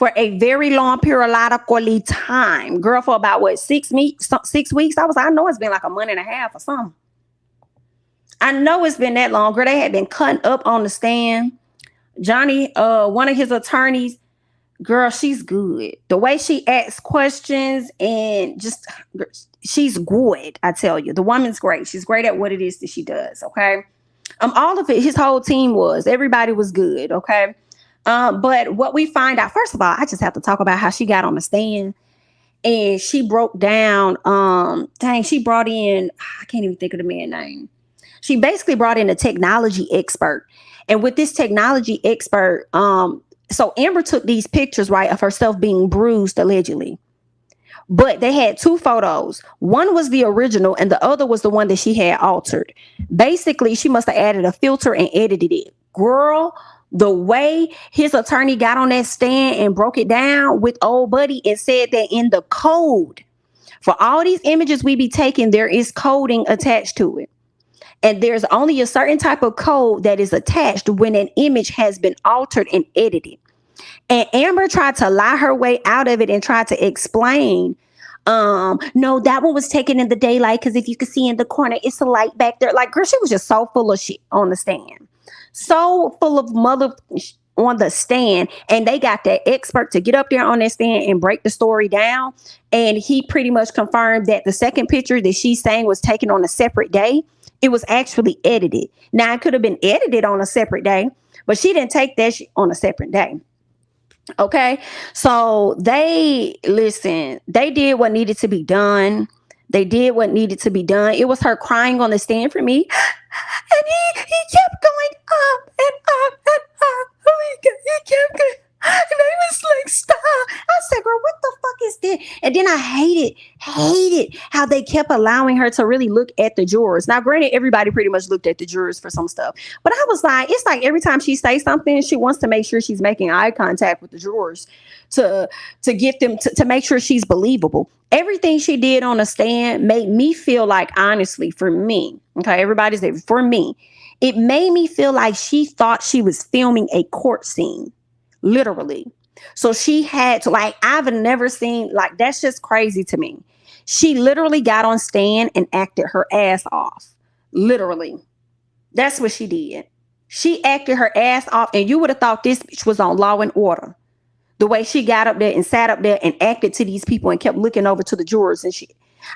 for a very long periodically time. Girl, for about what, 6 weeks? 6 weeks? I know it's been like a month and a half or something. I know it's been that long. Girl, they had been cutting up on the stand. Johnny, one of his attorneys, girl, she's good. The way she asks questions and just, she's good. I tell you, the woman's great. She's great at what it is that she does. Okay. All of it, his whole team everybody was good. Okay. But what we find out, first of all, I just have to talk about how she got on the stand and she broke down. She brought in, I can't even think of the man's name. She basically brought in a technology expert. And with this technology expert, so Amber took these pictures, right, of herself being bruised, allegedly. But they had two photos. One was the original and the other was the one that she had altered. Basically, she must have added a filter and edited it. Girl, the way his attorney got on that stand and broke it down with old buddy and said that in the code, for all these images we be taking, there is coding attached to it. And there's only a certain type of code that is attached when an image has been altered and edited. And Amber tried to lie her way out of it and tried to explain, no, that one was taken in the daylight because if you could see in the corner, it's a light back there. Like, girl, she was just so full of shit on the stand. So full of mother on the stand. And they got that expert to get up there on that stand and break the story down. And he pretty much confirmed that the second picture that she's saying was taken on a separate day. It was actually edited. Now, it could have been edited on a separate day, but she didn't take that on a separate day. Okay. So they did what needed to be done. They did what needed to be done. It was her crying on the stand for me. And he kept going up and up and up. He kept going. And they was like, stop. I said, girl, what the fuck is this? And then I hated how they kept allowing her to really look at the jurors. Now, granted, everybody pretty much looked at the jurors for some stuff. But I was like, it's like every time she says something, she wants to make sure she's making eye contact with the jurors to get them to make sure she's believable. Everything she did on the stand made me feel like, honestly, for me, okay, everybody's there, for me, it made me feel like she thought she was filming a court scene. Literally. So she had to, like, I've never seen, like, that's just crazy to me. She literally got on stand and acted her ass off. Literally. That's what she did. She acted her ass off, and you would have thought this bitch was on Law and Order. The way she got up there and sat up there and acted to these people and kept looking over to the jurors and shit.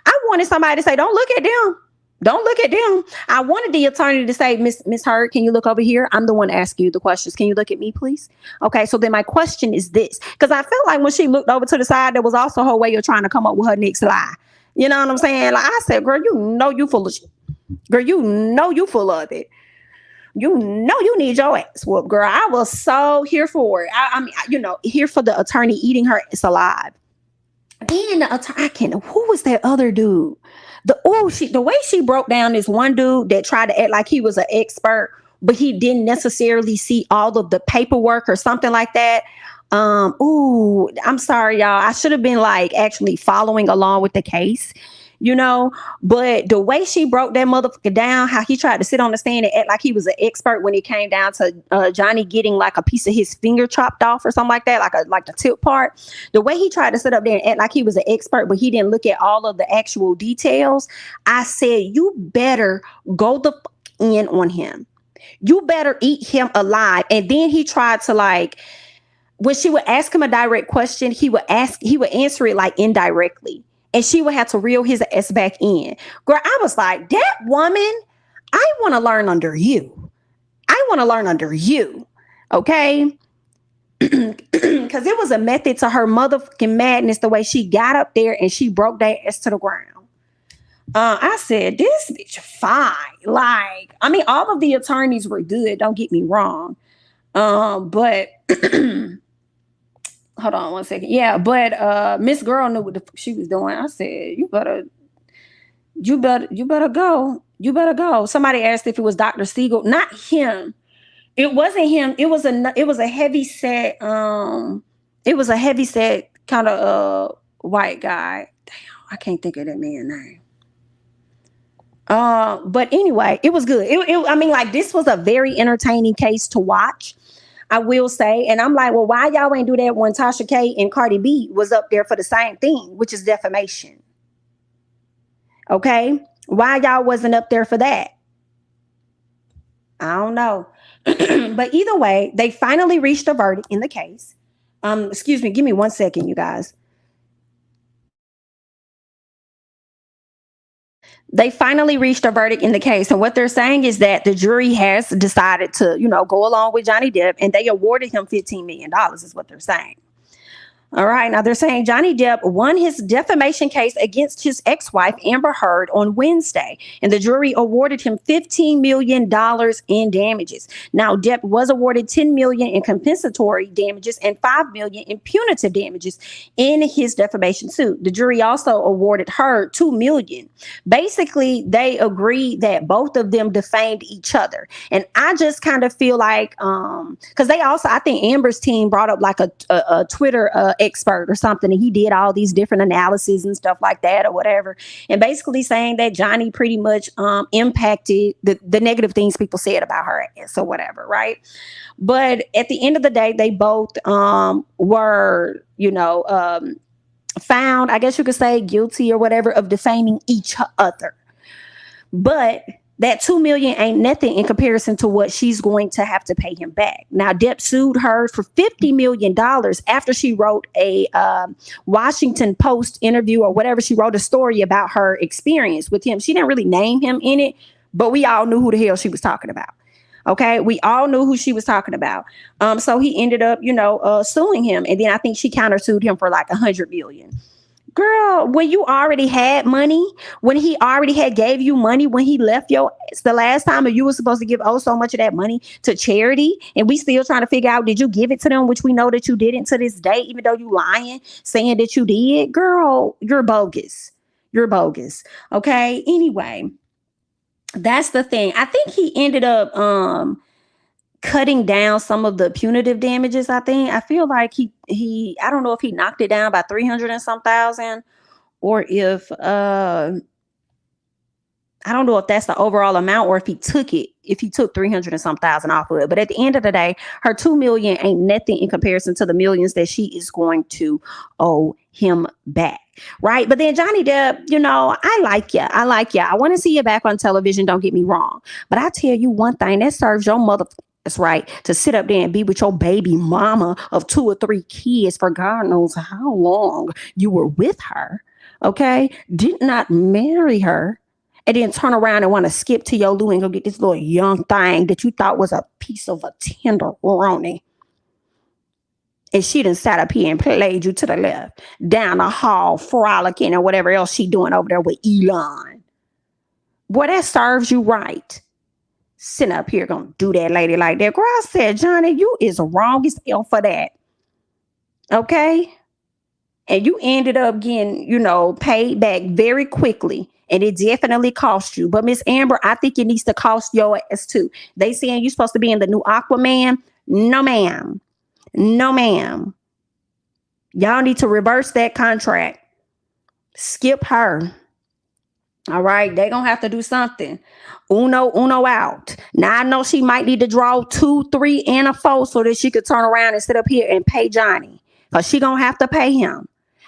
I wanted somebody to say, don't look at them. Don't look at them. I wanted the attorney to say, Miss Hurd, can you look over here? I'm the one asking you the questions. Can you look at me, please? Okay, so then my question is this. Because I felt like when she looked over to the side, there was also her way of trying to come up with her next lie. You know what I'm saying? Like I said, girl, you know you full of shit. Girl, you know you full of it. You know you need your ass whooped, girl. I was so here for it. I mean, you know, here for the attorney eating her ass alive. Then the attorney, who was that other dude? The way she broke down this one dude that tried to act like he was an expert, but he didn't necessarily see all of the paperwork or something like that. I'm sorry, y'all. I should have been like actually following along with the case, you know, but the way she broke that motherfucker down, how he tried to sit on the stand and act like he was an expert when it came down to Johnny getting like a piece of his finger chopped off or something like that, like the tip part. The way he tried to sit up there and act like he was an expert, but he didn't look at all of the actual details. I said, you better go the fuck in on him. You better eat him alive. And then he tried to, like, when she would ask him a direct question, he would answer it like indirectly. And she would have to reel his ass back in. Girl, I was like, that woman, I want to learn under you. I want to learn under you. Okay? Because it was a method to her motherfucking madness, the way she got up there and she broke that ass to the ground. I said, this bitch fine. Like, I mean, all of the attorneys were good. Don't get me wrong. But hold on one second. Yeah, but Miss Girl knew what the fuck she was doing. I said, you better go. You better go. Somebody asked if it was Dr. Siegel. Not him. It wasn't him. It was a heavy set. It was a heavy set kind of white guy. Damn, I can't think of that man's name. But anyway, it was good. I mean, like, this was a very entertaining case to watch. I will say, and I'm like, well, why y'all ain't do that when Tasha K and Cardi B was up there for the same thing, which is defamation? Okay, why y'all wasn't up there for that? I don't know. But either way, they finally reached a verdict in the case. Excuse me, give me 1 second, you guys. They finally reached a verdict in the case, and what they're saying is that the jury has decided to, go along with Johnny Depp, and they awarded him $15 million, is what they're saying. All right. Now they're saying Johnny Depp won his defamation case against his ex-wife, Amber Heard, on Wednesday, and the jury awarded him $15 million in damages. Now, Depp was awarded $10 million in compensatory damages and $5 million in punitive damages in his defamation suit. The jury also awarded Heard $2 million. Basically, they agreed that both of them defamed each other. And I just kind of feel like, because they also, I think Amber's team brought up like a Twitter expert or something, and he did all these different analyses and stuff like that or whatever, and basically saying that Johnny pretty much impacted the negative things people said about her ass or whatever, right? But at the end of the day, they both were found, I guess you could say, guilty or whatever of defaming each other. But that $2 million ain't nothing in comparison to what she's going to have to pay him back. Now, Depp sued her for $50 million after she wrote a Washington Post interview or whatever. She wrote a story about her experience with him. She didn't really name him in it, but we all knew who the hell she was talking about. Okay, we all knew who she was talking about. So he ended up, suing him, and then I think she countersued him for like $100 million. Girl, when you already had money, when he already had gave you money, when he left your ass the last time, and you were supposed to give so much of that money to charity, and we still trying to figure out, did you give it to them, which we know that you didn't to this day, even though you lying, saying that you did. Girl, you're bogus. You're bogus. Okay. Anyway, that's the thing. I think he ended up cutting down some of the punitive damages. I feel like he I don't know if he knocked it down by 300 and some thousand, or if I don't know if that's the overall amount, or if he took 300 and some thousand off of it. But at the end of the day, her $2 million ain't nothing in comparison to the millions that she is going to owe him back. Right. But then Johnny Depp, I like you. I want to see you back on television. Don't get me wrong. But I tell you one thing, that serves your mother. That's right. To sit up there and be with your baby mama of 2 or 3 kids for God knows how long you were with her. Okay. Did not marry her. And then turn around and want to skip to your Lou and go get this little young thing that you thought was a piece of a tenderoni. And she done sat up here and played you to the left, down the hall, frolicking or whatever else she doing over there with Elon. Boy, that serves you right. Sitting up here gonna do that lady like that. Girl, I said, Johnny, you is wrong as hell for that. Okay? And you ended up getting, paid back very quickly. And it definitely cost you. But Miss Amber, I think it needs to cost your ass too. They saying you're supposed to be in the new Aquaman. No, ma'am. No, ma'am. Y'all need to reverse that contract. Skip her. All right. They're going to have to do something. Uno out. Now I know she might need to draw 2, 3, and a 4 so that she could turn around and sit up here and pay Johnny. Because she going to have to pay him.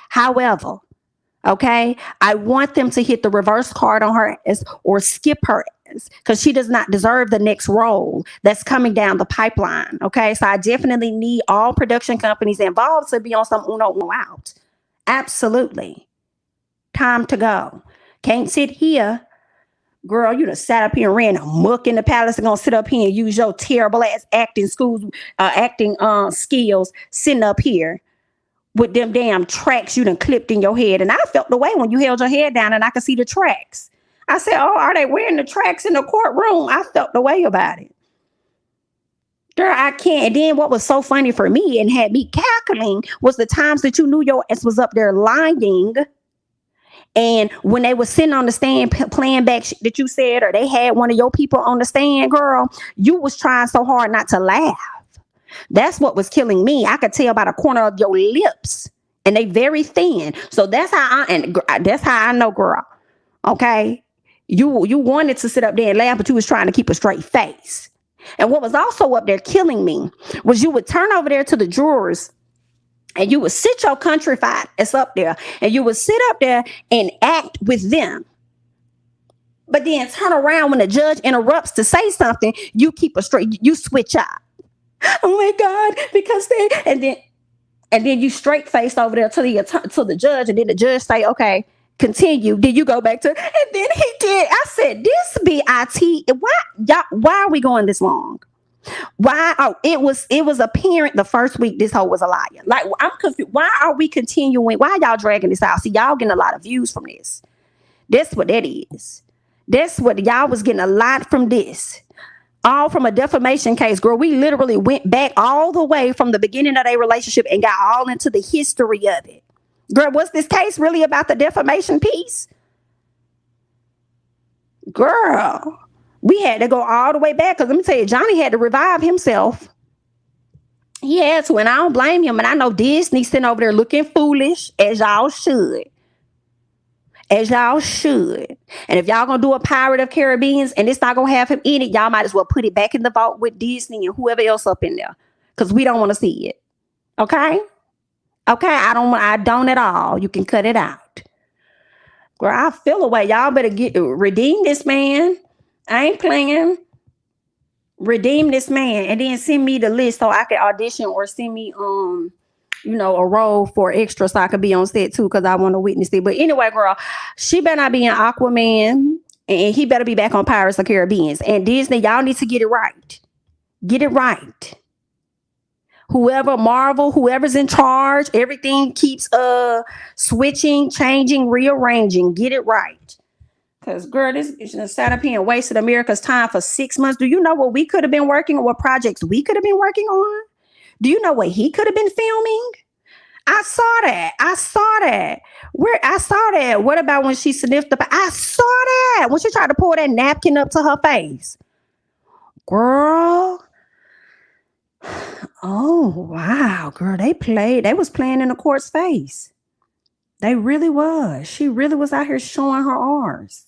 However, okay, I want them to hit the reverse card on her ass or skip her ass, because she does not deserve the next role that's coming down the pipeline. Okay, so I definitely need all production companies involved to be on some uno out. Absolutely. Time to go. Can't sit here. Girl, you done sat up here and ran a muck in the palace and gonna sit up here and use your terrible ass acting skills sitting up here with them damn tracks you done clipped in your head. And I felt the way when you held your head down and I could see the tracks. I said, oh, are they wearing the tracks in the courtroom? I felt the way about it. Girl, I can't. And then what was so funny for me and had me cackling was the times that you knew your ass was up there lying. And when they were sitting on the stand playing back that you said, or they had one of your people on the stand, girl, you was trying so hard not to laugh. That's what was killing me. I could tell by the corner of your lips, and they very thin. So that's how I know, girl. Okay, you wanted to sit up there and laugh, but you was trying to keep a straight face. And what was also up there killing me was you would turn over there to the jurors and you would sit your countryfied ass up there and you would sit up there and act with them. But then turn around when the judge interrupts to say something, you keep a straight, you switch out. Oh my God, because they, and then you straight face over there to the judge, and then the judge say, okay, continue. Then you go back to, and then he did. I said, this BIT, why are we going this long? Why? Oh, it was apparent the first week this hoe was a liar. Like, I'm confused. Why are we continuing? Why y'all dragging this out? See, y'all getting a lot of views from this. That's what that is. That's what y'all was getting a lot from this. All from a defamation case, girl. We literally went back all the way from the beginning of their relationship and got all into the history of it. Girl, was this case really about the defamation piece? Girl, we had to go all the way back, because let me tell you, Johnny had to revive himself. He had to, and I don't blame him. And I know Disney sitting over there looking foolish, as y'all should. As y'all should. And if y'all gonna do a Pirate of Caribbeans and it's not gonna have him in it, y'all might as well put it back in the vault with Disney and whoever else up in there, because we don't want to see it. Okay? I don't at all. You can cut it out. Girl, I feel away. Y'all better redeem this man. I ain't playing. Redeem this man and then send me the list so I can audition, or send me a role for extra so I could be on set too, because I want to witness it. But anyway, girl, she better not be in Aquaman, and he better be back on Pirates of the Caribbean. And Disney, y'all need to get it right. Get it right. Whoever's in charge, everything keeps switching, changing, rearranging. Get it right. Because, girl, this is sat up here and wasted America's time for 6 months. Do you know what we could have been working on? What projects we could have been working on? Do you know what he could have been filming? I saw that. I saw that. What about when she sniffed the? I saw that when she tried to pull that napkin up to her face. Girl. Oh, wow, girl. They was playing in the court's face. They really was. She really was out here showing her R's.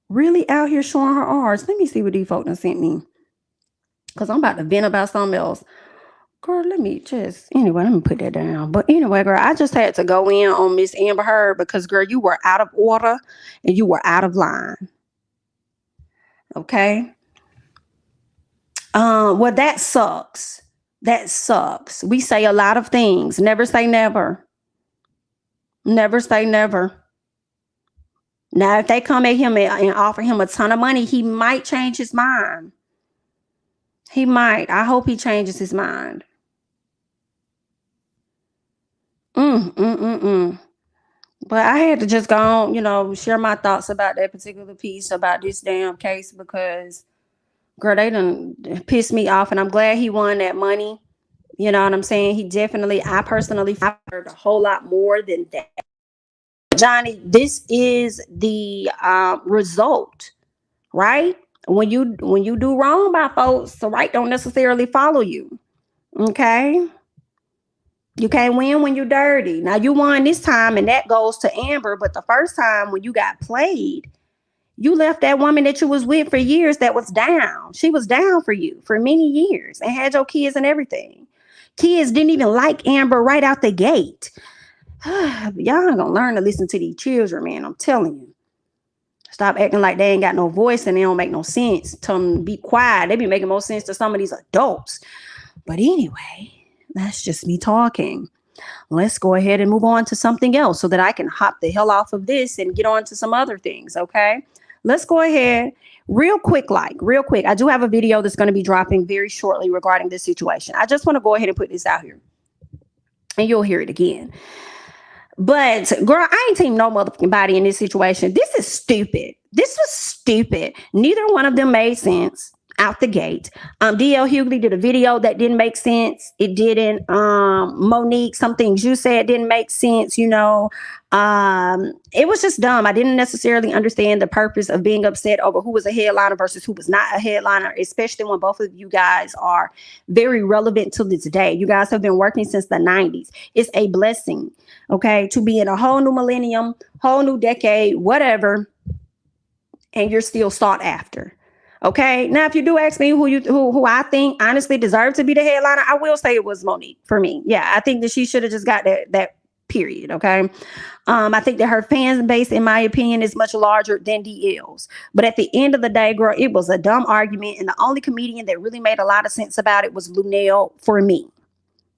Really out here showing her R's. Let me see what these folks done sent me, because I'm about to vent about something else. Girl, let me put that down. But anyway, girl, I just had to go in on Miss Amber Heard because, girl, you were out of order and you were out of line. Okay? Well, that sucks. That sucks. We say a lot of things. Never say never. Never say never. Now, if they come at him and offer him a ton of money, he might change his mind. He might. I hope he changes his mind. But I had to just go on, share my thoughts about that particular piece, about this damn case, because, girl, they done pissed me off, and I'm glad he won that money. You know what I'm saying? I personally heard a whole lot more than that. Johnny, this is the result, right? When you do wrong by folks, the right don't necessarily follow you. Okay? You can't win when you're dirty. Now, you won this time, and that goes to Amber. But the first time when you got played, you left that woman that you was with for years that was down. She was down for you for many years and had your kids and everything. Kids didn't even like Amber right out the gate. Y'all ain't gonna learn to listen to these children, man. I'm telling you. Stop acting like they ain't got no voice and they don't make no sense. Tell them to be quiet. They be making more sense to some of these adults. But anyway, that's just me talking. Let's go ahead and move on to something else so that I can hop the hell off of this and get on to some other things, okay? Let's go ahead. Real quick. I do have a video that's going to be dropping very shortly regarding this situation. I just want to go ahead and put this out here. And you'll hear it again. But, girl, I ain't team no motherfucking body in this situation. This is stupid. This was stupid. Neither one of them made sense out the gate. D.L. Hughley did a video that didn't make sense. It didn't. Monique, some things you said didn't make sense, It was just dumb. I didn't necessarily understand the purpose of being upset over who was a headliner versus who was not a headliner, especially when both of you guys are very relevant to this day. You guys have been working since the 90s. It's a blessing, okay, to be in a whole new millennium, whole new decade, whatever, and you're still sought after. Okay. Now, if you do ask me who I think honestly deserved to be the headliner, I will say it was Monique for me. Yeah, I think that she should have just got that period. Okay. I think that her fan base, in my opinion, is much larger than DL's. But at the end of the day, girl, it was a dumb argument. And the only comedian that really made a lot of sense about it was Lunel for me.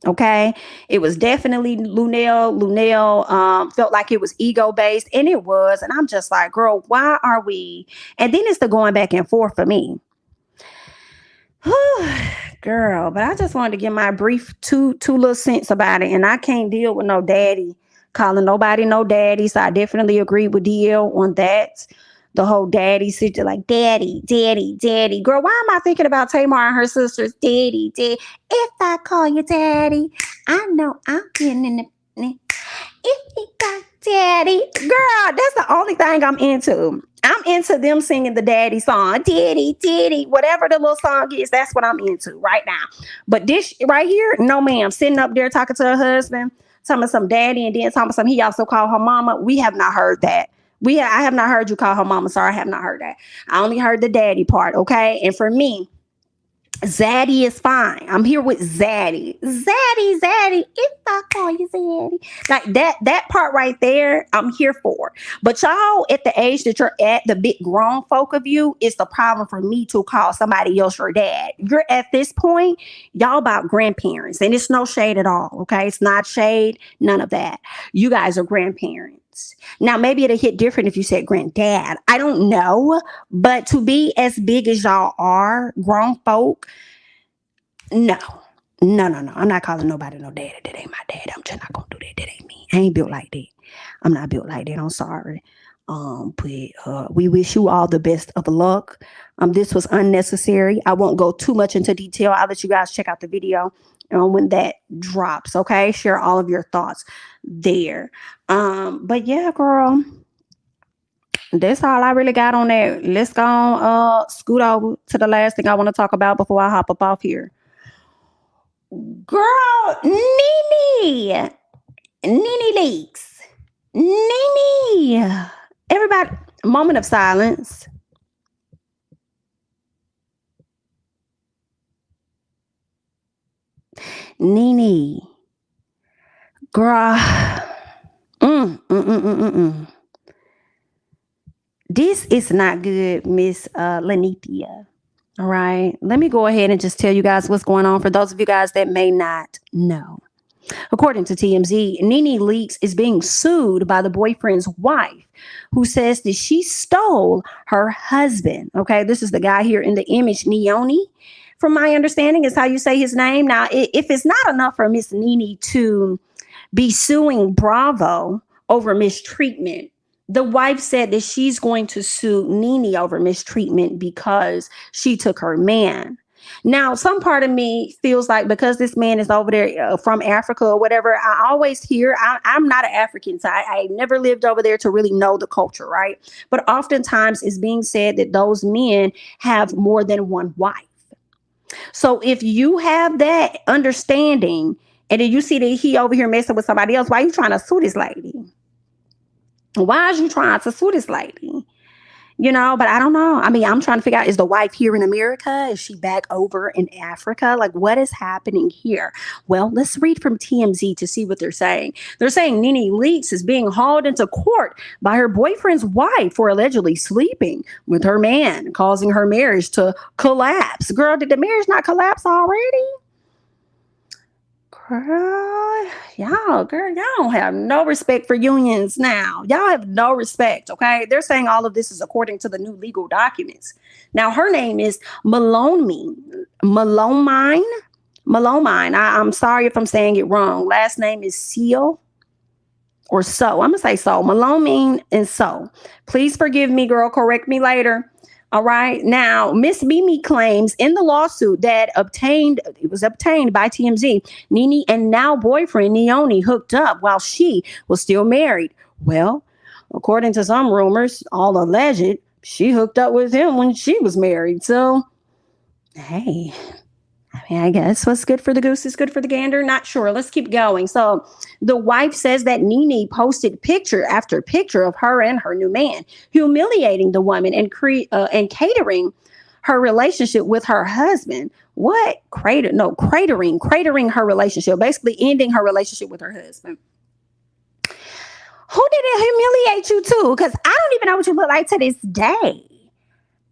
Okay. It was definitely Lunel. Lunel felt like it was ego based, and it was. And I'm just like, girl, why are we? And then it's the going back and forth for me. Girl, but I just wanted to give my brief two little cents about it. And I can't deal with no daddy calling nobody no daddy. So I definitely agree with DL on that. The whole daddy situation, like daddy. Girl, why am I thinking about Tamar and her sisters? Daddy. If I call you daddy, I know I'm getting in the. If you got daddy, girl, that's the only thing I'm into. I'm into them singing the daddy song, daddy, whatever the little song is. That's what I'm into right now. But this right here, no ma'am, sitting up there talking to her husband, talking about some daddy, and then talking about some. He also called her mama. We have not heard that. I have not heard you call her mama. Sorry, I have not heard that. I only heard the daddy part. Okay, and for me, Zaddy is fine. I'm here with Zaddy. Zaddy. If I call you Zaddy, like that part right there, I'm here for. But y'all, at the age that you're at, the big grown folk of you, is the problem for me to call somebody else your dad. You're at this point, y'all about grandparents, and it's no shade at all. Okay, it's not shade, none of that. You guys are grandparents. Now, maybe it'll hit different if you said granddad. I don't know. But to be as big as y'all are, grown folk, no. I'm not calling nobody no daddy. That ain't my dad. I'm just not going to do that. That ain't me. I ain't built like that. I'm not built like that. I'm sorry. But we wish you all the best of luck. This was unnecessary. I won't go too much into detail. I'll let you guys check out the video when that drops. Okay, share all of your thoughts there. But yeah, girl, that's all I really got on that. Let's go scoot over to the last thing I want to talk about before I hop up off here. Girl, Nene Leakes. Nene. Everybody, moment of silence. Nene. Girl. This is not good, Miss Lenithia. All right. Let me go ahead and just tell you guys what's going on for those of you guys that may not know. According to TMZ, Nene Leakes is being sued by the boyfriend's wife, who says that she stole her husband. Okay, this is the guy here in the image, Neone, from my understanding, is how you say his name. Now, if it's not enough for Miss Nene to be suing Bravo over mistreatment, the wife said that she's going to sue Nene over mistreatment because she took her man. Now, some part of me feels like because this man is over there from Africa or whatever, I always hear, I'm not an African, so I never lived over there to really know the culture, right? But oftentimes it's being said that those men have more than one wife. So if you have that understanding and then you see that he over here messing with somebody else, why are you trying to sue this lady? Why are you trying to sue this lady? You know, but I don't know. I mean, I'm trying to figure out, is the wife here in America? Is she back over in Africa? Like, what is happening here? Well, let's read from TMZ to see what they're saying. They're saying Nene Leakes is being hauled into court by her boyfriend's wife for allegedly sleeping with her man, causing her marriage to collapse. Girl, did the marriage not collapse already? Girl, y'all don't have no respect for unions now. Y'all have no respect, okay? They're saying all of this is according to the new legal documents. Now, her name is Malomine. I'm sorry if I'm saying it wrong. Last name is Seal or So. I'm going to say So. Malomine and So. Please forgive me, girl. Correct me later. All right. Now, Miss Mimi claims in the lawsuit that it was obtained by TMZ, Nene and now boyfriend Neone hooked up while she was still married. Well, according to some rumors, all alleged, she hooked up with him when she was married. So, hey, I mean, I guess what's good for the goose is good for the gander. Not sure. Let's keep going. So the wife says that Nene posted picture after picture of her and her new man, humiliating the woman and catering her relationship with her husband. What? Cratering her relationship, basically ending her relationship with her husband. Who did it humiliate you to? Because I don't even know what you look like to this day.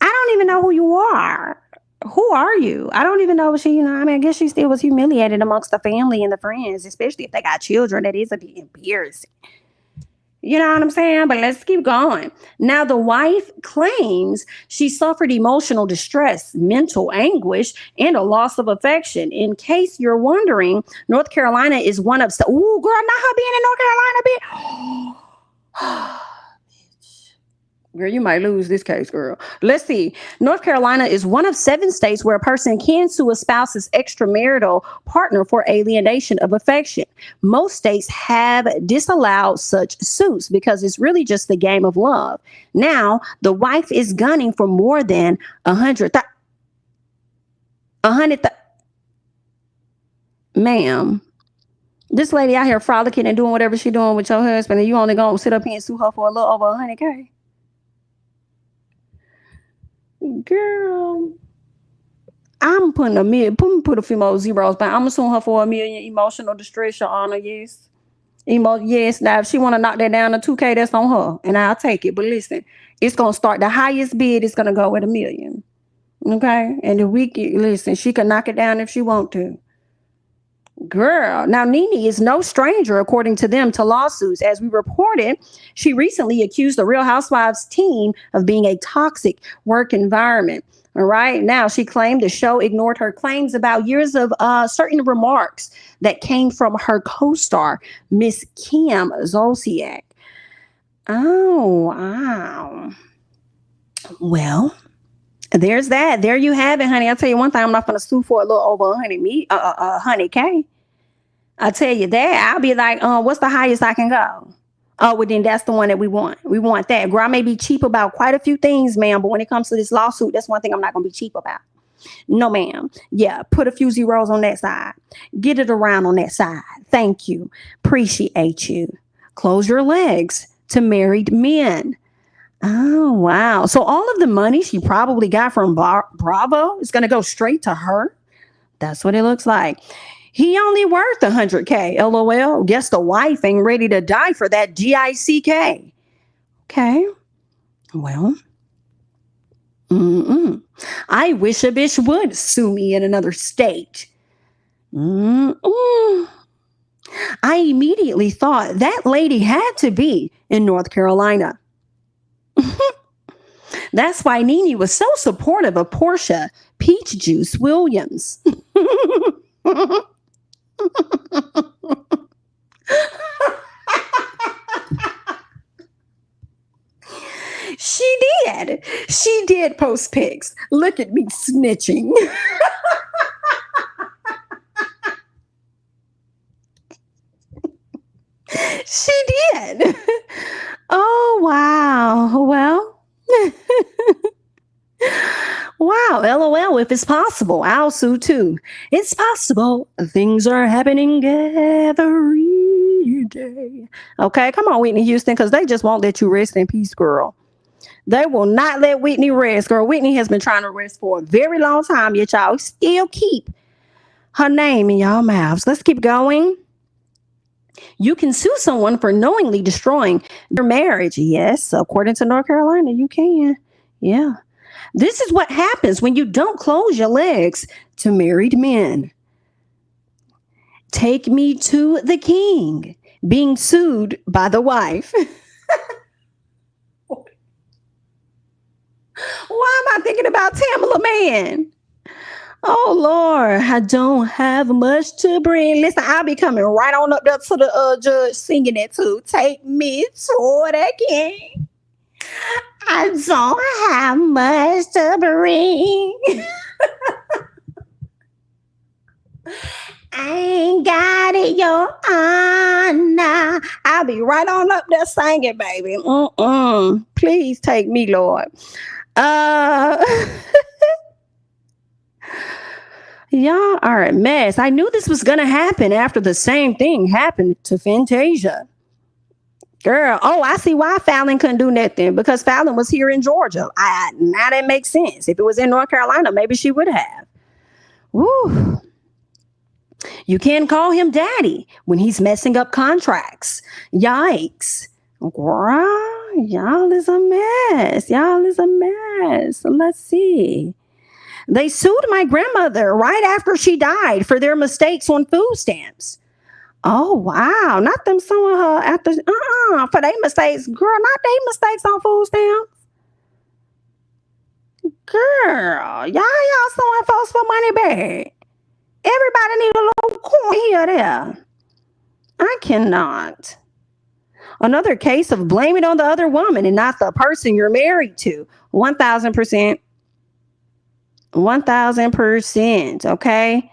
I don't even know who you are. Who are you? I don't even know what she, I guess she still was humiliated amongst the family and the friends, especially if they got children. That is a bit embarrassing. You know what I'm saying? But let's keep going. Now, the wife claims she suffered emotional distress, mental anguish, and a loss of affection. In case you're wondering, North Carolina is one of... Ooh, girl, not her being in North Carolina, bitch. Girl, you might lose this case, girl. Let's see. North Carolina is one of 7 states where a person can sue a spouse's extramarital partner for alienation of affection. Most states have disallowed such suits because it's really just the game of love. Now, the wife is gunning for more than 100. Ma'am, this lady out here frolicking and doing whatever she's doing with your husband, and you only gonna sit up here and sue her for a little over 100K? Girl, I'm put a few more zeros, but I'm assuming her for $1 million emotional distress, Your Honor. Yes. Yes. Now, if she want to knock that down to 2K, that's on her, and I'll take it. But listen, it's gonna start. The highest bid is gonna go with $1 million. Okay, and listen, she can knock it down if she want to. Girl, now Nene is no stranger, according to them, to lawsuits. As we reported, she recently accused the Real Housewives team of being a toxic work environment. All right. Now, she claimed the show ignored her claims about years of certain remarks that came from her co-star, Miss Kim Zolciak. Oh, wow. Well, there's that. There you have it, honey. I'll tell you one thing. I'm not going to sue for a little over 100K. I'll tell you that. I'll be like, what's the highest I can go? Oh, well, then that's the one that we want. We want that. Girl, I may be cheap about quite a few things, ma'am, but when it comes to this lawsuit, that's one thing I'm not going to be cheap about. No, ma'am. Yeah, put a few zeros on that side. Get it around on that side. Thank you. Appreciate you. Close your legs to married men. Oh, wow. So all of the money she probably got from Bravo is going to go straight to her. That's what it looks like. He only worth 100K. LOL. Guess the wife ain't ready to die for that GICK. Okay. Well. I wish a bitch would sue me in another state. I immediately thought that lady had to be in North Carolina. That's why Nene was so supportive of Portia Peach Juice Williams. She did post pics. Look at me snitching. She did. Oh, wow. Well. Wow, LOL, if it's possible, I'll sue too. It's possible. Things are happening every day. Okay, come on, Whitney Houston, because they just won't let you rest in peace, girl. They will not let Whitney rest, girl. Whitney has been trying to rest for a very long time, yet y'all still keep her name in y'all mouths. Let's keep going. You can sue someone for knowingly destroying their marriage. Yes, according to North Carolina, you can. Yeah. This is what happens when you don't close your legs to married men. Take me to the king being sued by the wife. Why am I thinking about Tamala Man? Oh, Lord, I don't have much to bring. Listen, I'll be coming right on up there to the judge singing it too. Take me to the king. I don't have much to bring. I ain't got it, Your Honor. I'll be right on up there singing, baby. Please take me, Lord. Y'all are a mess. I knew this was going to happen after the same thing happened to Fantasia. Girl, oh, I see why Fallon couldn't do nothing, because Fallon was here in Georgia. Now that makes sense. If it was in North Carolina, maybe she would have. Woo. You can't call him daddy when he's messing up contracts. Yikes. Girl, y'all is a mess. Y'all is a mess. Let's see. They sued my grandmother right after she died for their mistakes on food stamps. Oh, wow. Not them suing her after, for their mistakes. Girl, not their mistakes on food stamps. Girl, y'all suing folks for money back. Everybody need a little coin here or there. I cannot. Another case of blame it on the other woman and not the person you're married to. 1,000%. 1,000%. Okay.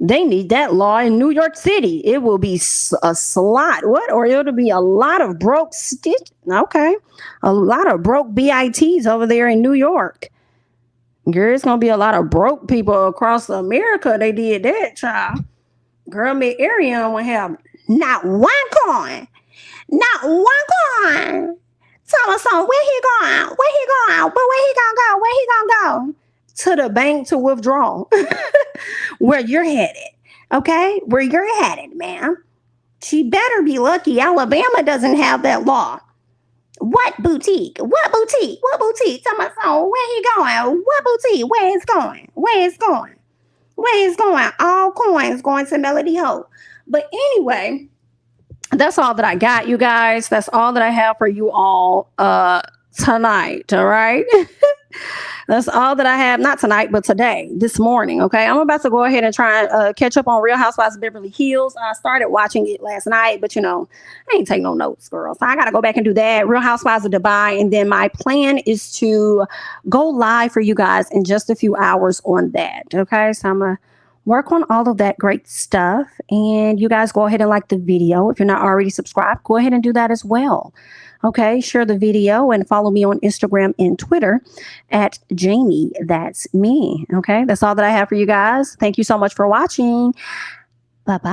They need that law in New York City. It will be a slot. What? Or it'll be a lot of broke Okay. A lot of broke BITs over there in New York. Girl, it's going to be a lot of broke people across America. They did that, child. Girl, me Ariane will have not one coin. Not one coin. Tell us on where he going? Where he going? But where he gonna go? Where he gonna go? To the bank to withdraw. Where you're headed. Okay? Where you're headed, ma'am. She better be lucky Alabama doesn't have that law. What boutique? What boutique? What boutique? Tell us on where he going? What boutique? Where it's going? Where it's going? Where it's going? All coins going to Melody Hope. But anyway, that's all that I got, you guys. That's all that I have for you all tonight. All right. That's all that I have. Not tonight, but today, this morning. Okay. I'm about to go ahead and try and catch up on Real Housewives of Beverly Hills. I started watching it last night, but I ain't take no notes, girl. So I got to go back and do that. Real Housewives of Dubai. And then my plan is to go live for you guys in just a few hours on that. Okay. So I'm going to work on all of that great stuff. And you guys go ahead and like the video. If you're not already subscribed, go ahead and do that as well. Okay, share the video and follow me on Instagram and Twitter at jamithatsme. Okay, that's all that I have for you guys. Thank you so much for watching. Bye-bye.